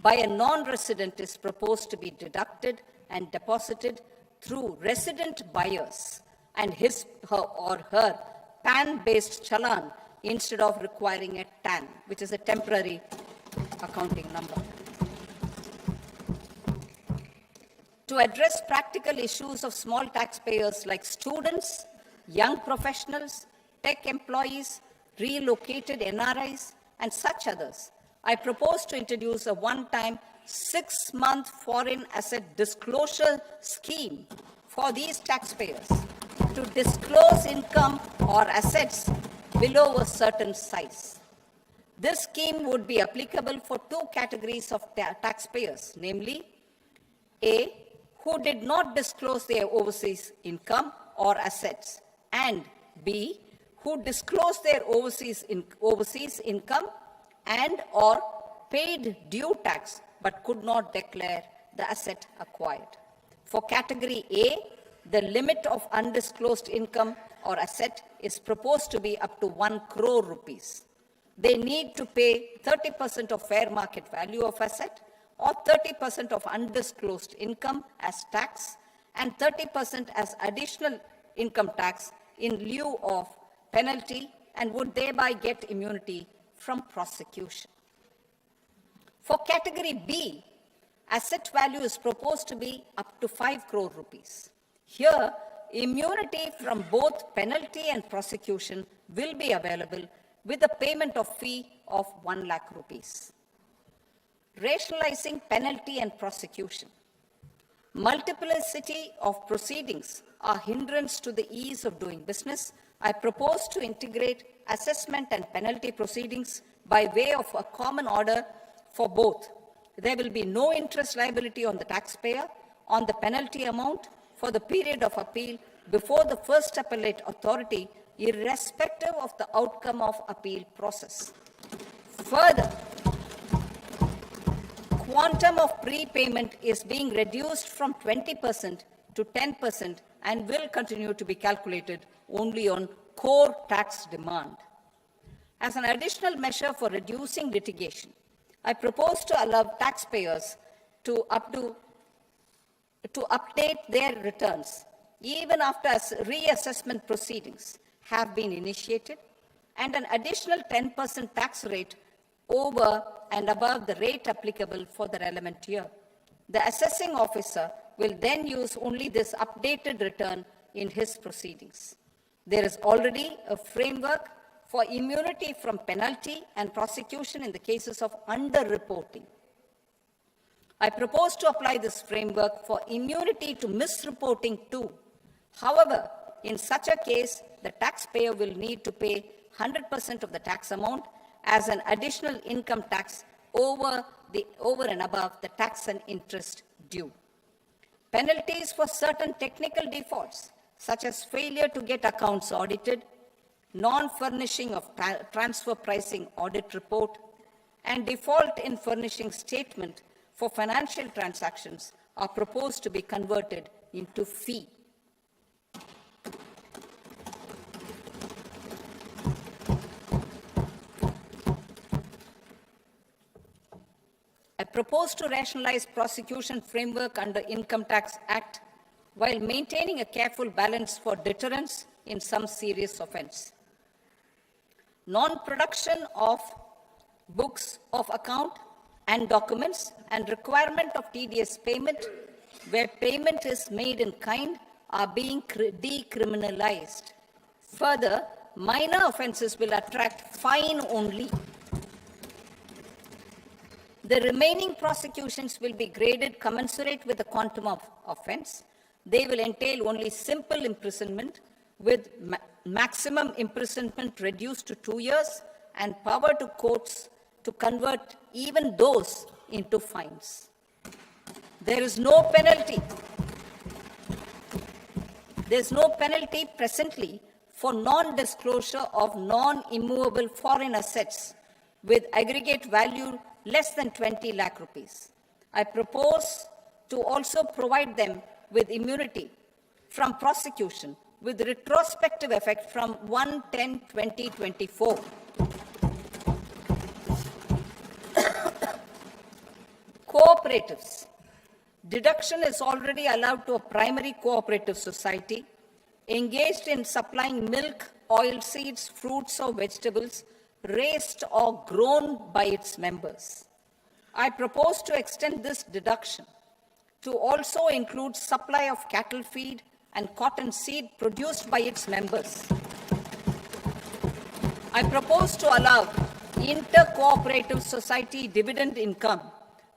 by a non-resident is proposed to be deducted and deposited through resident buyers and his or her PAN-based challan instead of requiring a TAN, which is a temporary accounting number. To address practical issues of small taxpayers like students, young professionals, tech employees, relocated NRIs, and such others, I propose to introduce a one-time 6-month foreign asset disclosure scheme for these taxpayers to disclose income or assets below a certain size. This scheme would be applicable for two categories of taxpayers, namely, A, who did not disclose their overseas income or assets, and B, who disclosed their overseas income and or paid due tax but could not declare the asset acquired. For category A, the limit of undisclosed income or asset is proposed to be up to 1 crore rupees. They need to pay 30% of fair market value of asset or 30% of undisclosed income as tax and 30% as additional income tax in lieu of penalty, and would thereby get immunity from prosecution. For category B, asset value is proposed to be up to 5 crore rupees. Here, immunity from both penalty and prosecution will be available with a payment of fee of 1 lakh rupees. Rationalizing penalty and prosecution. Multiplicity of proceedings are hindrance to the ease of doing business. I propose to integrate assessment and penalty proceedings by way of a common order for both. There will be no interest liability on the taxpayer on the penalty amount for the period of appeal before the first appellate authority, irrespective of the outcome of appeal process. Further, quantum of prepayment is being reduced from 20% to 10% and will continue to be calculated only on core tax demand. As an additional measure for reducing litigation, I propose to allow taxpayers to update their returns even after reassessment proceedings have been initiated, and an additional 10% tax rate over and above the rate applicable for the relevant year. The assessing officer will then use only this updated return in his proceedings. There is already a framework for immunity from penalty and prosecution in the cases of underreporting. I propose to apply this framework for immunity to misreporting too. However, in such a case, the taxpayer will need to pay 100% of the tax amount as an additional income tax over and above the tax and interest due. Penalties for certain technical defaults, such as failure to get accounts audited, non-furnishing of transfer pricing audit report, and default in furnishing statement for financial transactions are proposed to be converted into fee. I propose to rationalize prosecution framework under Income Tax Act while maintaining a careful balance for deterrence in some serious offense. Non-production of books of account and documents and requirement of TDS payment where payment is made in kind are being decriminalized. Further, minor offenses will attract fine only. The remaining prosecutions will be graded commensurate with the quantum of offense. They will entail only simple imprisonment with maximum imprisonment reduced to 2 years and power to courts to convert even those into fines. There is no penalty. There is no penalty presently for non-disclosure of non-immovable foreign assets with aggregate value less than 20 lakh rupees. I propose to also provide them with immunity from prosecution with retrospective effect from 1/10/2024. Cooperatives. Deduction is already allowed to a primary cooperative society engaged in supplying milk, oilseeds, fruits or vegetables raised or grown by its members. I propose to extend this deduction to also include supply of cattle feed and cotton seed produced by its members. I propose to allow inter-cooperative society dividend income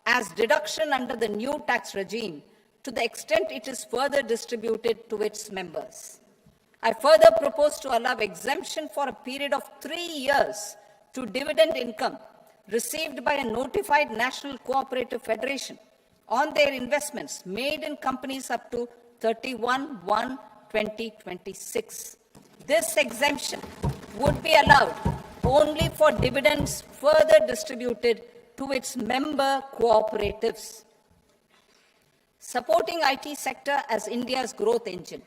as deduction under the new tax regime to the extent it is further distributed to its members. I further propose to allow exemption for a period of 3 years to dividend income received by a notified national cooperative federation on their investments made in companies up to 31/1/2026. This exemption would be allowed only for dividends further distributed to its member cooperatives. Supporting IT sector as India's growth engine.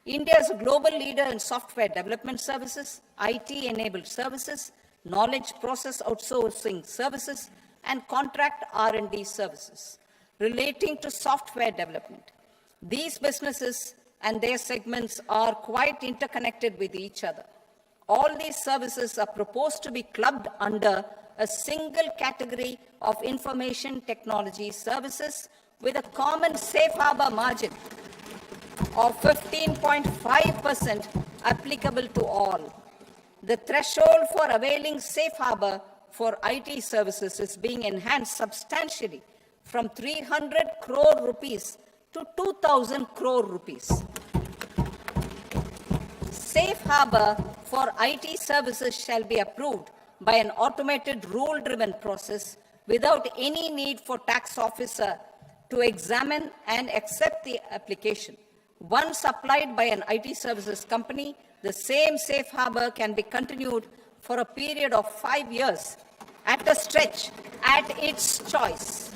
India is a global leader in software development services, IT-enabled services, knowledge process outsourcing services, and contract R&D services relating to software development. These businesses and their segments are quite interconnected with each other. All these services are proposed to be clubbed under a single category of information technology services with a common safe harbor margin of 15.5% applicable to all. The threshold for availing safe harbor for IT services is being enhanced substantially from 300 crore rupees to 2,000 crore rupees. Safe harbor for IT services shall be approved by an automated rule-driven process without any need for tax officer to examine and accept the application. Once applied by an IT services company, the same safe harbor can be continued for a period of 5 years at a stretch at its choice.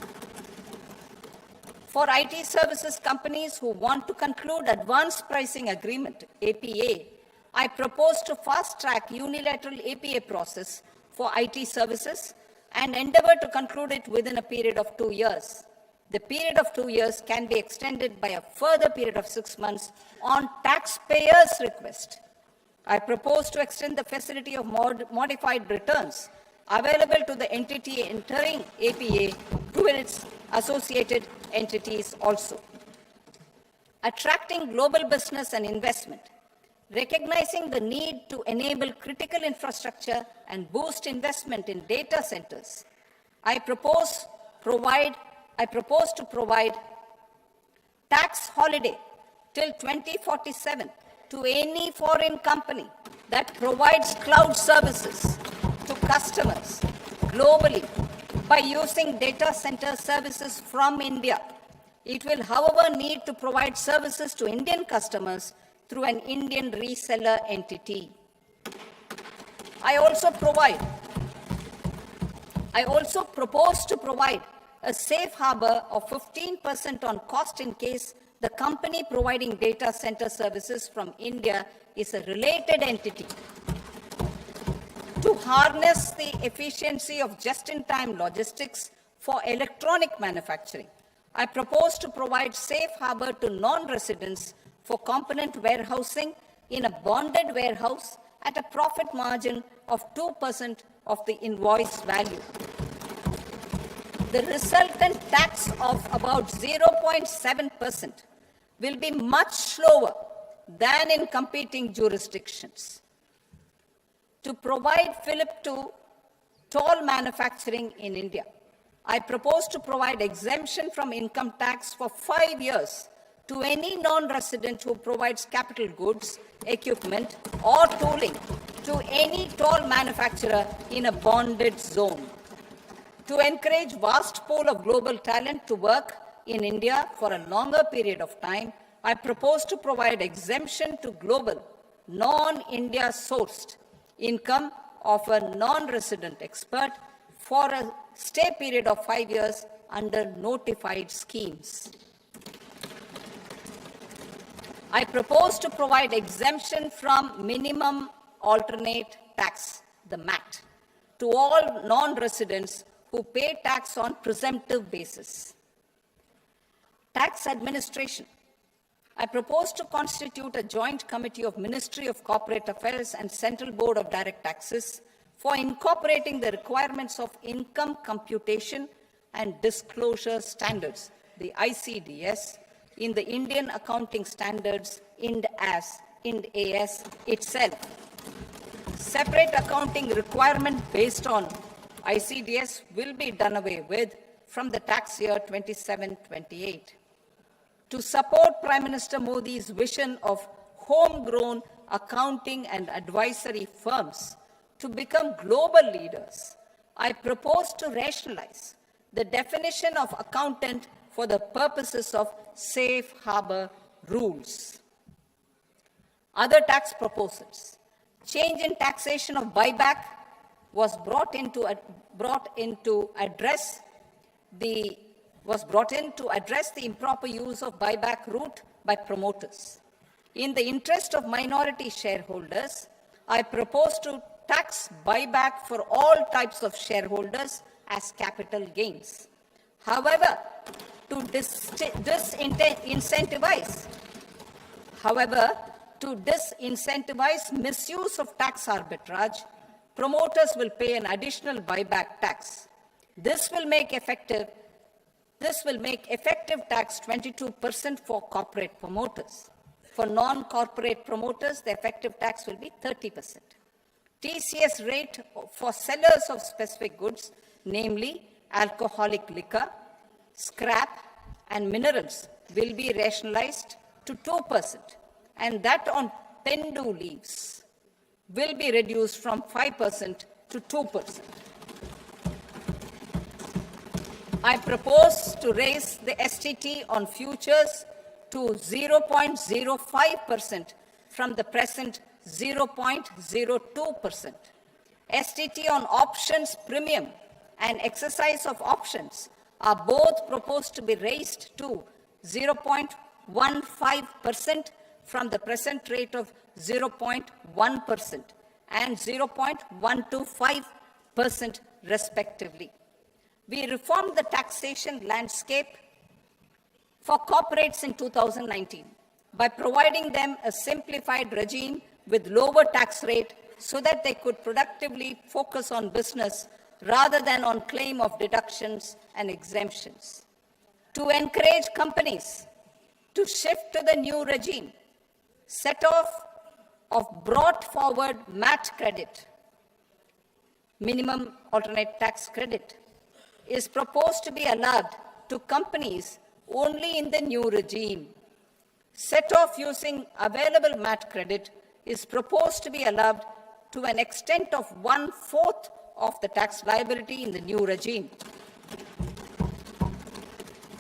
For IT services companies who want to conclude advanced pricing agreement, APA, I propose to fast-track unilateral APA process for IT services and endeavor to conclude it within a period of 2 years. The period of 2 years can be extended by a further period of 6 months on taxpayers' request. I propose to extend the facility of modified returns available to the entity entering APA to its associated entities also. Attracting global business and investment. Recognizing the need to enable critical infrastructure and boost investment in data centers, I propose to provide tax holiday till 2047 to any foreign company that provides cloud services to customers globally by using data center services from India. It will, however, need to provide services to Indian customers through an Indian reseller entity. I also propose to provide a safe harbor of 15% on cost in case the company providing data center services from India is a related entity. To harness the efficiency of just-in-time logistics for electronic manufacturing, I propose to provide safe harbor to non-residents for component warehousing in a bonded warehouse at a profit margin of 2% of the invoice value. The resultant tax of about 0.7% will be much lower than in competing jurisdictions. To provide fillip to toll manufacturing in India, I propose to provide exemption from income tax for 5 years to any non-resident who provides capital goods, equipment, or tooling to any toll manufacturer in a bonded zone. To encourage vast pool of global talent to work in India for a longer period of time, I propose to provide exemption to global, non-India sourced income of a non-resident expert for a stay period of 5 years under notified schemes. I propose to provide exemption from minimum alternate tax, the MAT, to all non-residents who pay tax on presumptive basis. Tax administration. I propose to constitute a joint committee of Ministry of Corporate Affairs and Central Board of Direct Taxes for incorporating the requirements of income computation and disclosure standards, the ICDS, in the Indian Accounting Standards, IND AS itself. Separate accounting requirement based on ICDS will be done away with from the tax year 27-28. To support Prime Minister Modi's vision of homegrown accounting and advisory firms to become global leaders, I propose to rationalize the definition of accountant for the purposes of safe harbor rules. Other tax proposals. Change in taxation of buyback was brought in to address the improper use of buyback route by promoters. In the interest of minority shareholders, I propose to tax buyback for all types of shareholders as capital gains. However, to disincentivize misuse of tax arbitrage, promoters will pay an additional buyback tax. This will make effective tax 22% for corporate promoters. For non-corporate promoters, the effective tax will be 30%. TCS rate for sellers of specific goods, namely alcoholic liquor, scrap, and minerals, will be rationalized to 2%, and that on Pendu leaves will be reduced from 5% to 2%. I propose to raise the STT on futures to 0.05% from the present 0.02%. STT on options premium and exercise of options are both proposed to be raised to 0.15% from the present rate of 0.1% and 0.125% respectively. We reformed the taxation landscape for corporates in 2019 by providing them a simplified regime with lower tax rate so that they could productively focus on business rather than on claim of deductions and exemptions. To encourage companies to shift to the new regime, set off of brought forward MAT credit, minimum alternate tax credit, is proposed to be allowed to companies only in the new regime. Set off using available MAT credit is proposed to be allowed to an extent of 1/4 of the tax liability in the new regime.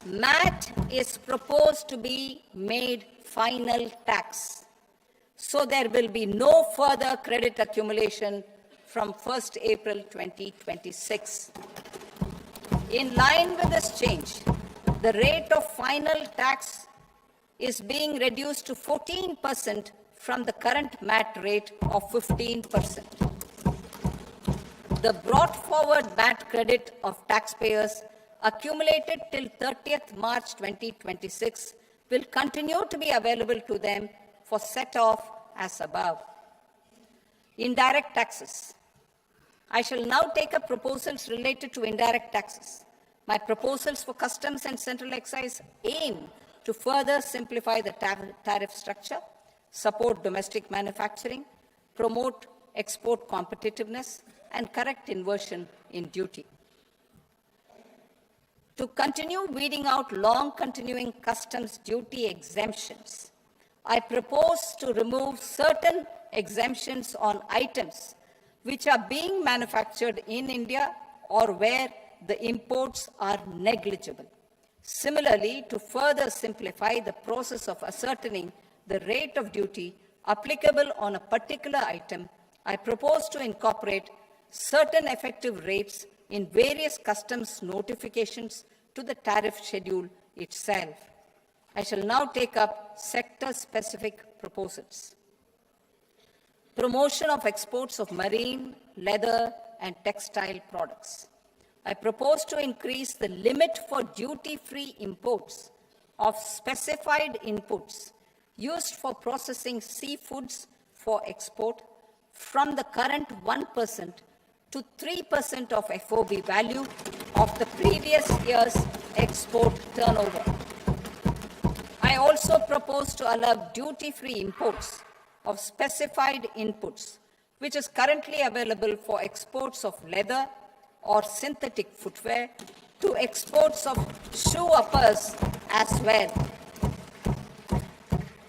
MAT is proposed to be made final tax, so there will be no further credit accumulation from 1st April 2026. In line with this change, the rate of final tax is being reduced to 14% from the current MAT rate of 15%. The brought forward MAT credit of taxpayers accumulated till 30th March 2026 will continue to be available to them for set-off as above. Indirect taxes. I shall now take up proposals related to indirect taxes. My proposals for customs and central excise aim to further simplify the tariff structure, support domestic manufacturing, promote export competitiveness, and correct inversion in duty. To continue weeding out long-continuing customs duty exemptions, I propose to remove certain exemptions on items which are being manufactured in India or where the imports are negligible. Similarly, to further simplify the process of ascertaining the rate of duty applicable on a particular item, I propose to incorporate certain effective rates in various customs notifications to the tariff schedule itself. I shall now take up sector-specific proposals. Promotion of exports of marine, leather, and textile products. I propose to increase the limit for duty-free imports of specified inputs used for processing seafoods for export from the current 1% to 3% of FOB value of the previous year's export turnover. I also propose to allow duty-free imports of specified inputs, which is currently available for exports of leather or synthetic footwear, to exports of shoe uppers as well.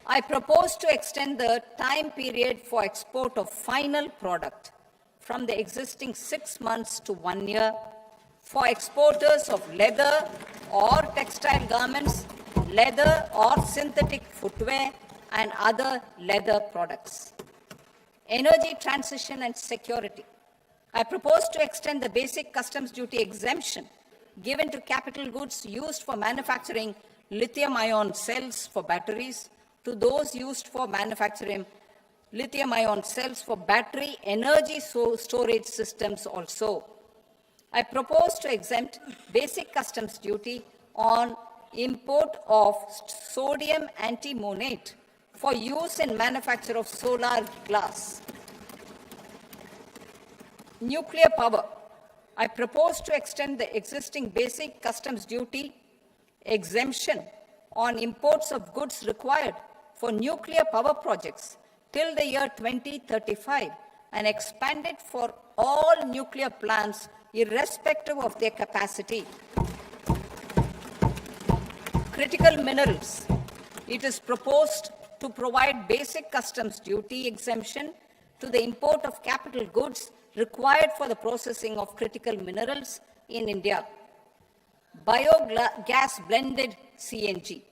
I propose to extend the time period for export of final product from the existing 6 months to 1 year for exporters of leather or textile garments, leather or synthetic footwear, and other leather products. Energy transition and security. I propose to extend the basic customs duty exemption given to capital goods used for manufacturing lithium-ion cells for batteries to those used for manufacturing lithium-ion cells for battery energy storage systems also. I propose to exempt basic customs duty on import of sodium antimonate for use in manufacture of solar glass. Nuclear power. I propose to extend the existing basic customs duty exemption on imports of goods required for nuclear power projects till the year 2035 and expand it for all nuclear plants irrespective of their capacity. Critical minerals. It is proposed to provide basic customs duty exemption to the import of capital goods required for the processing of critical minerals in India. Biogas blended CNG.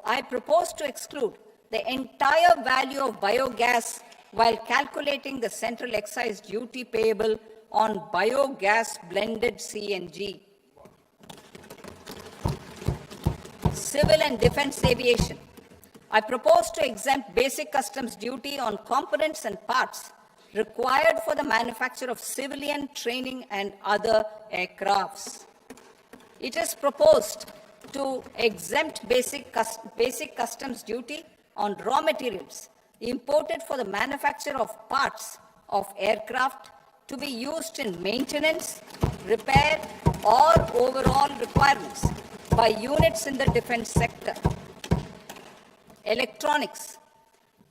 I propose to exclude the entire value of biogas while calculating the central excise duty payable on biogas blended CNG. Civil and defense aviation. I propose to exempt basic customs duty on components and parts required for the manufacture of civilian training and other aircrafts. It is proposed to exempt basic customs duty on raw materials imported for the manufacture of parts of aircraft to be used in maintenance, repair, or overall requirements by units in the defense sector. Electronics.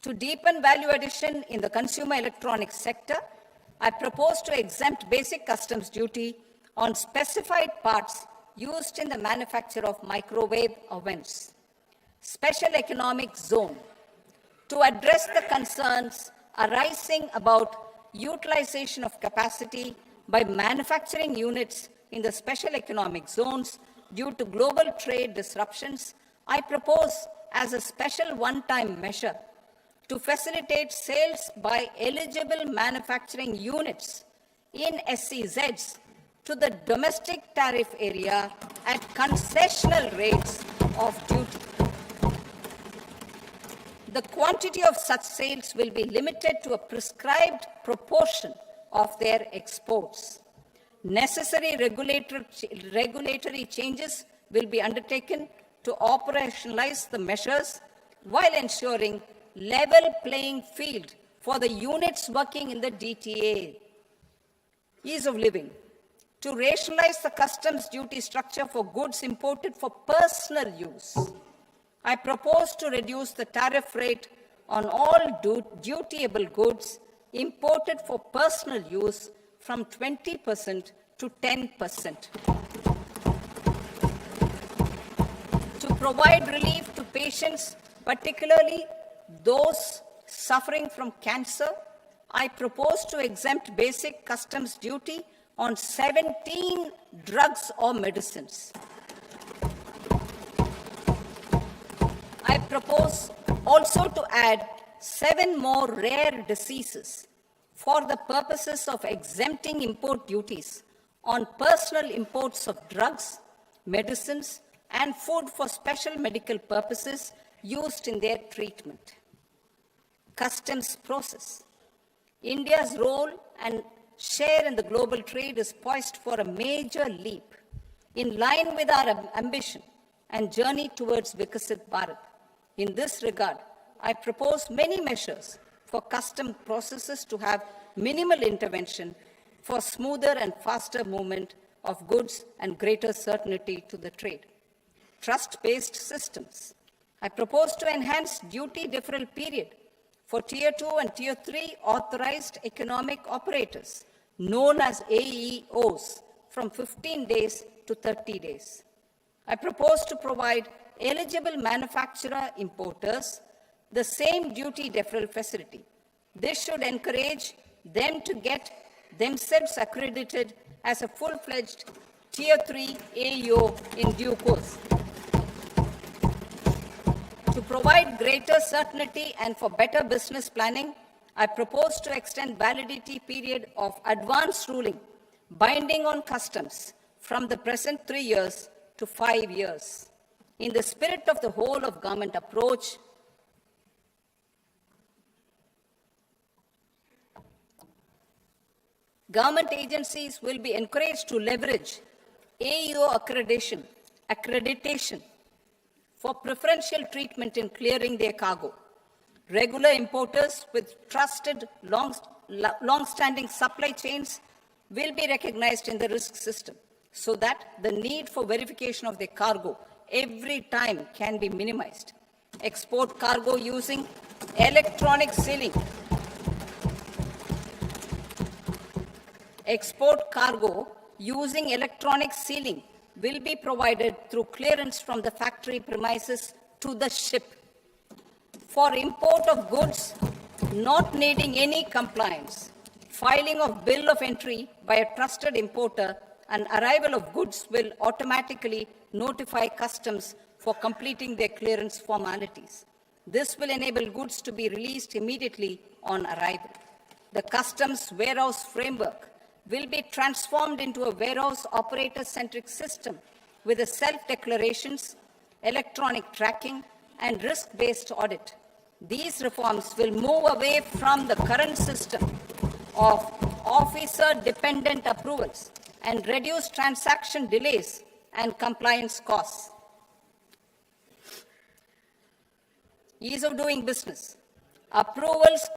To deepen value addition in the consumer electronics sector, I propose to exempt basic customs duty on specified parts used in the manufacture of microwave ovens. Special economic zone. To address the concerns arising about utilization of capacity by manufacturing units in the special economic zones due to global trade disruptions, I propose as a special one-time measure to facilitate sales by eligible manufacturing units in SEZs to the domestic tariff area at concessional rates of duty. The quantity of such sales will be limited to a prescribed proportion of their exports. Necessary regulatory changes will be undertaken to operationalize the measures while ensuring level playing field for the units working in the DTA. Ease of living. To rationalize the customs duty structure for goods imported for personal use, I propose to reduce the tariff rate on all dutiable goods imported for personal use from 20% to 10%. To provide relief to patients, particularly those suffering from cancer, I propose to exempt basic customs duty on 17 drugs or medicines. I propose also to add 7 more rare diseases for the purposes of exempting import duties on personal imports of drugs, medicines, and food for special medical purposes used in their treatment. Customs process. India's role and share in the global trade is poised for a major leap in line with our ambition and journey towards Vikasit Bharat. In this regard, I propose many measures for custom processes to have minimal intervention for smoother and faster movement of goods and greater certainty to the trade. Trust-based systems. I propose to enhance duty deferral period for Tier 2 and Tier 3 authorized economic operators, known as AEOs, from 15 days to 30 days. I propose to provide eligible manufacturer importers the same duty deferral facility. This should encourage them to get themselves accredited as a full-fledged Tier 3 AEO in due course. To provide greater certainty and for better business planning, I propose to extend validity period of advance ruling binding on customs from the present 3 years to 5 years. In the spirit of the whole of government approach, government agencies will be encouraged to leverage AEO accreditation for preferential treatment in clearing their cargo. Regular importers with trusted long-standing supply chains will be recognized in the risk system so that the need for verification of the cargo every time can be minimized. Export cargo using electronic sealing. Export cargo using electronic sealing will be provided through clearance from the factory premises to the ship. For import of goods not needing any compliance, filing of bill of entry by a trusted importer and arrival of goods will automatically notify customs for completing their clearance formalities. This will enable goods to be released immediately on arrival. The customs warehouse framework will be transformed into a warehouse operator-centric system with a self-declarations, electronic tracking, and risk-based audit. These reforms will move away from the current system of officer-dependent approvals and reduce transaction delays and compliance costs. Ease of doing business. Approvals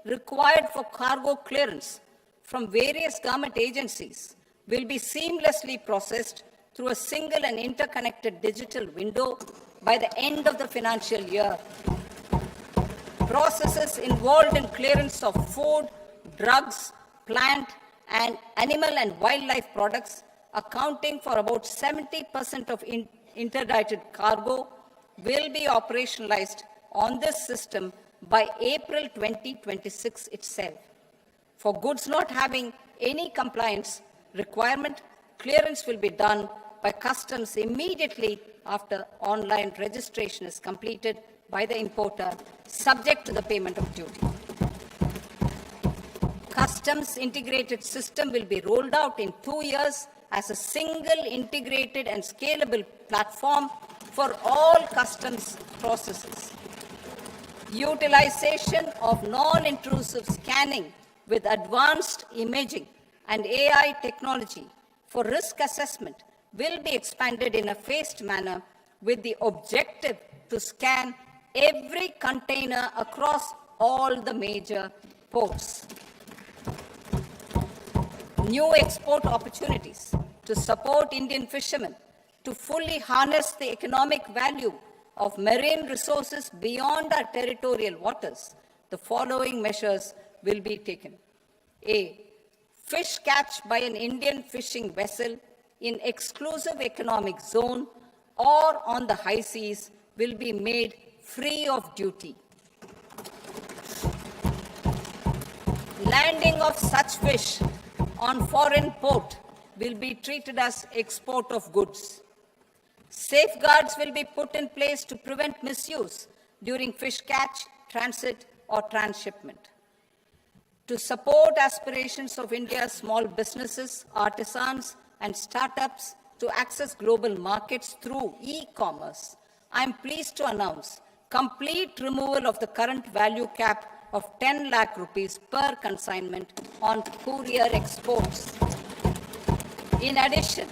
required for cargo clearance from various government agencies will be seamlessly processed through a single and interconnected digital window by the end of the financial year. Processes involved in clearance of food, drugs, plant, and animal and wildlife products, accounting for about 70% of interdicted cargo, will be operationalized on this system by April 2026 itself. For goods not having any compliance requirement, clearance will be done by customs immediately after online registration is completed by the importer, subject to the payment of duty. Customs integrated system will be rolled out in 2 years as a single integrated and scalable platform for all customs processes. Utilization of non-intrusive scanning with advanced imaging and AI technology for risk assessment will be expanded in a phased manner with the objective to scan every container across all the major ports. New export opportunities to support Indian fishermen to fully harness the economic value of marine resources beyond our territorial waters. The following measures will be taken. A. Fish catch by an Indian fishing vessel in exclusive economic zone or on the high seas will be made free of duty. Landing of such fish on foreign port will be treated as export of goods. Safeguards will be put in place to prevent misuse during fish catch, transit, or transshipment. To support aspirations of India's small businesses, artisans, and startups to access global markets through e-commerce, I am pleased to announce complete removal of the current value cap of 10 lakh rupees per consignment on courier exports. In addition,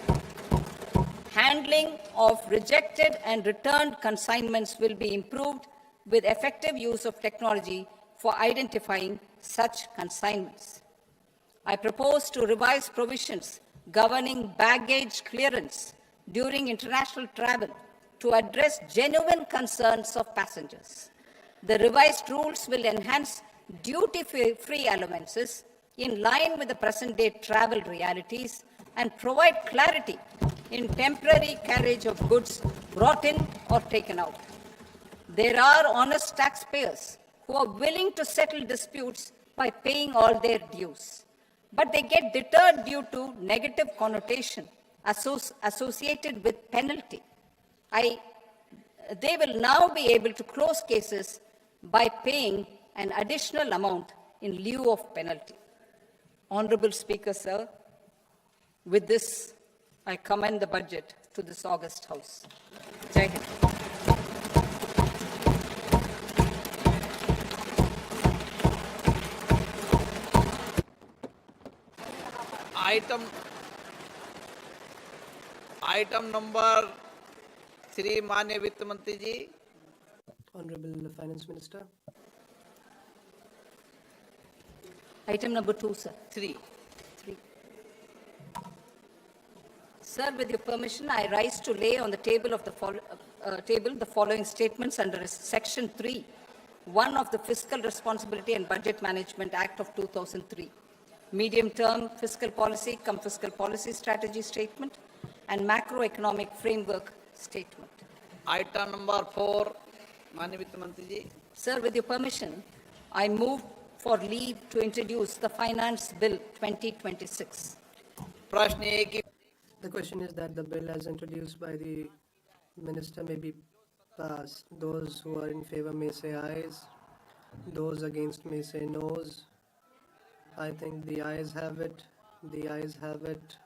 handling of rejected and returned consignments will be improved with effective use of technology for identifying such consignments. I propose to revise provisions governing baggage clearance during international travel to address genuine concerns of passengers. The revised rules will enhance duty-free allowances in line with the present-day travel realities and provide clarity in temporary carriage of goods brought in or taken out. There are honest taxpayers who are willing to settle disputes by paying all their dues, but they get deterred due to negative connotation associated with penalty. They will now be able to close cases by paying an additional amount in lieu of penalty. Honorable Speaker, sir, with this, I commend the budget to this august House. Jai Hind. Item number 3 माननीय वित्त मंत्री जी. Honorable Finance Minister. Item number 2, sir. 3. Sir, with your permission, I rise to lay on the table of the table the following statements under Section 3, 1 of the Fiscal Responsibility and Budget Management Act of 2003, medium-term fiscal policy cum fiscal policy strategy statement, and macroeconomic framework statement. Item number 4, Manya Vitt Mantri ji. Sir, with your permission, I move for leave to introduce the Finance Bill 2026. प्रश्न ये कि The question is that the bill as introduced by the minister may be passed. Those who are in favor may say ayes. Those against may say noes. I think the ayes have it. The ayes have it.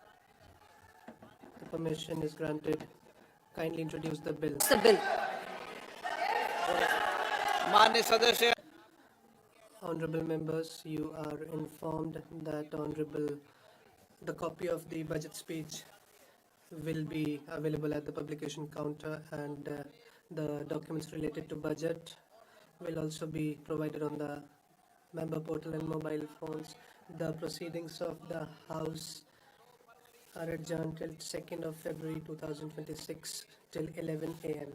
The permission is granted. Kindly introduce the bill. It's the bill. मान्य सदस्य Honorable members, you are informed that the copy of the budget speech will be available at the publication counter, and the documents related to budget will also be provided on the member portal and mobile phones. The proceedings of the House are adjourned till 2nd of February 2026 till 11 a.m.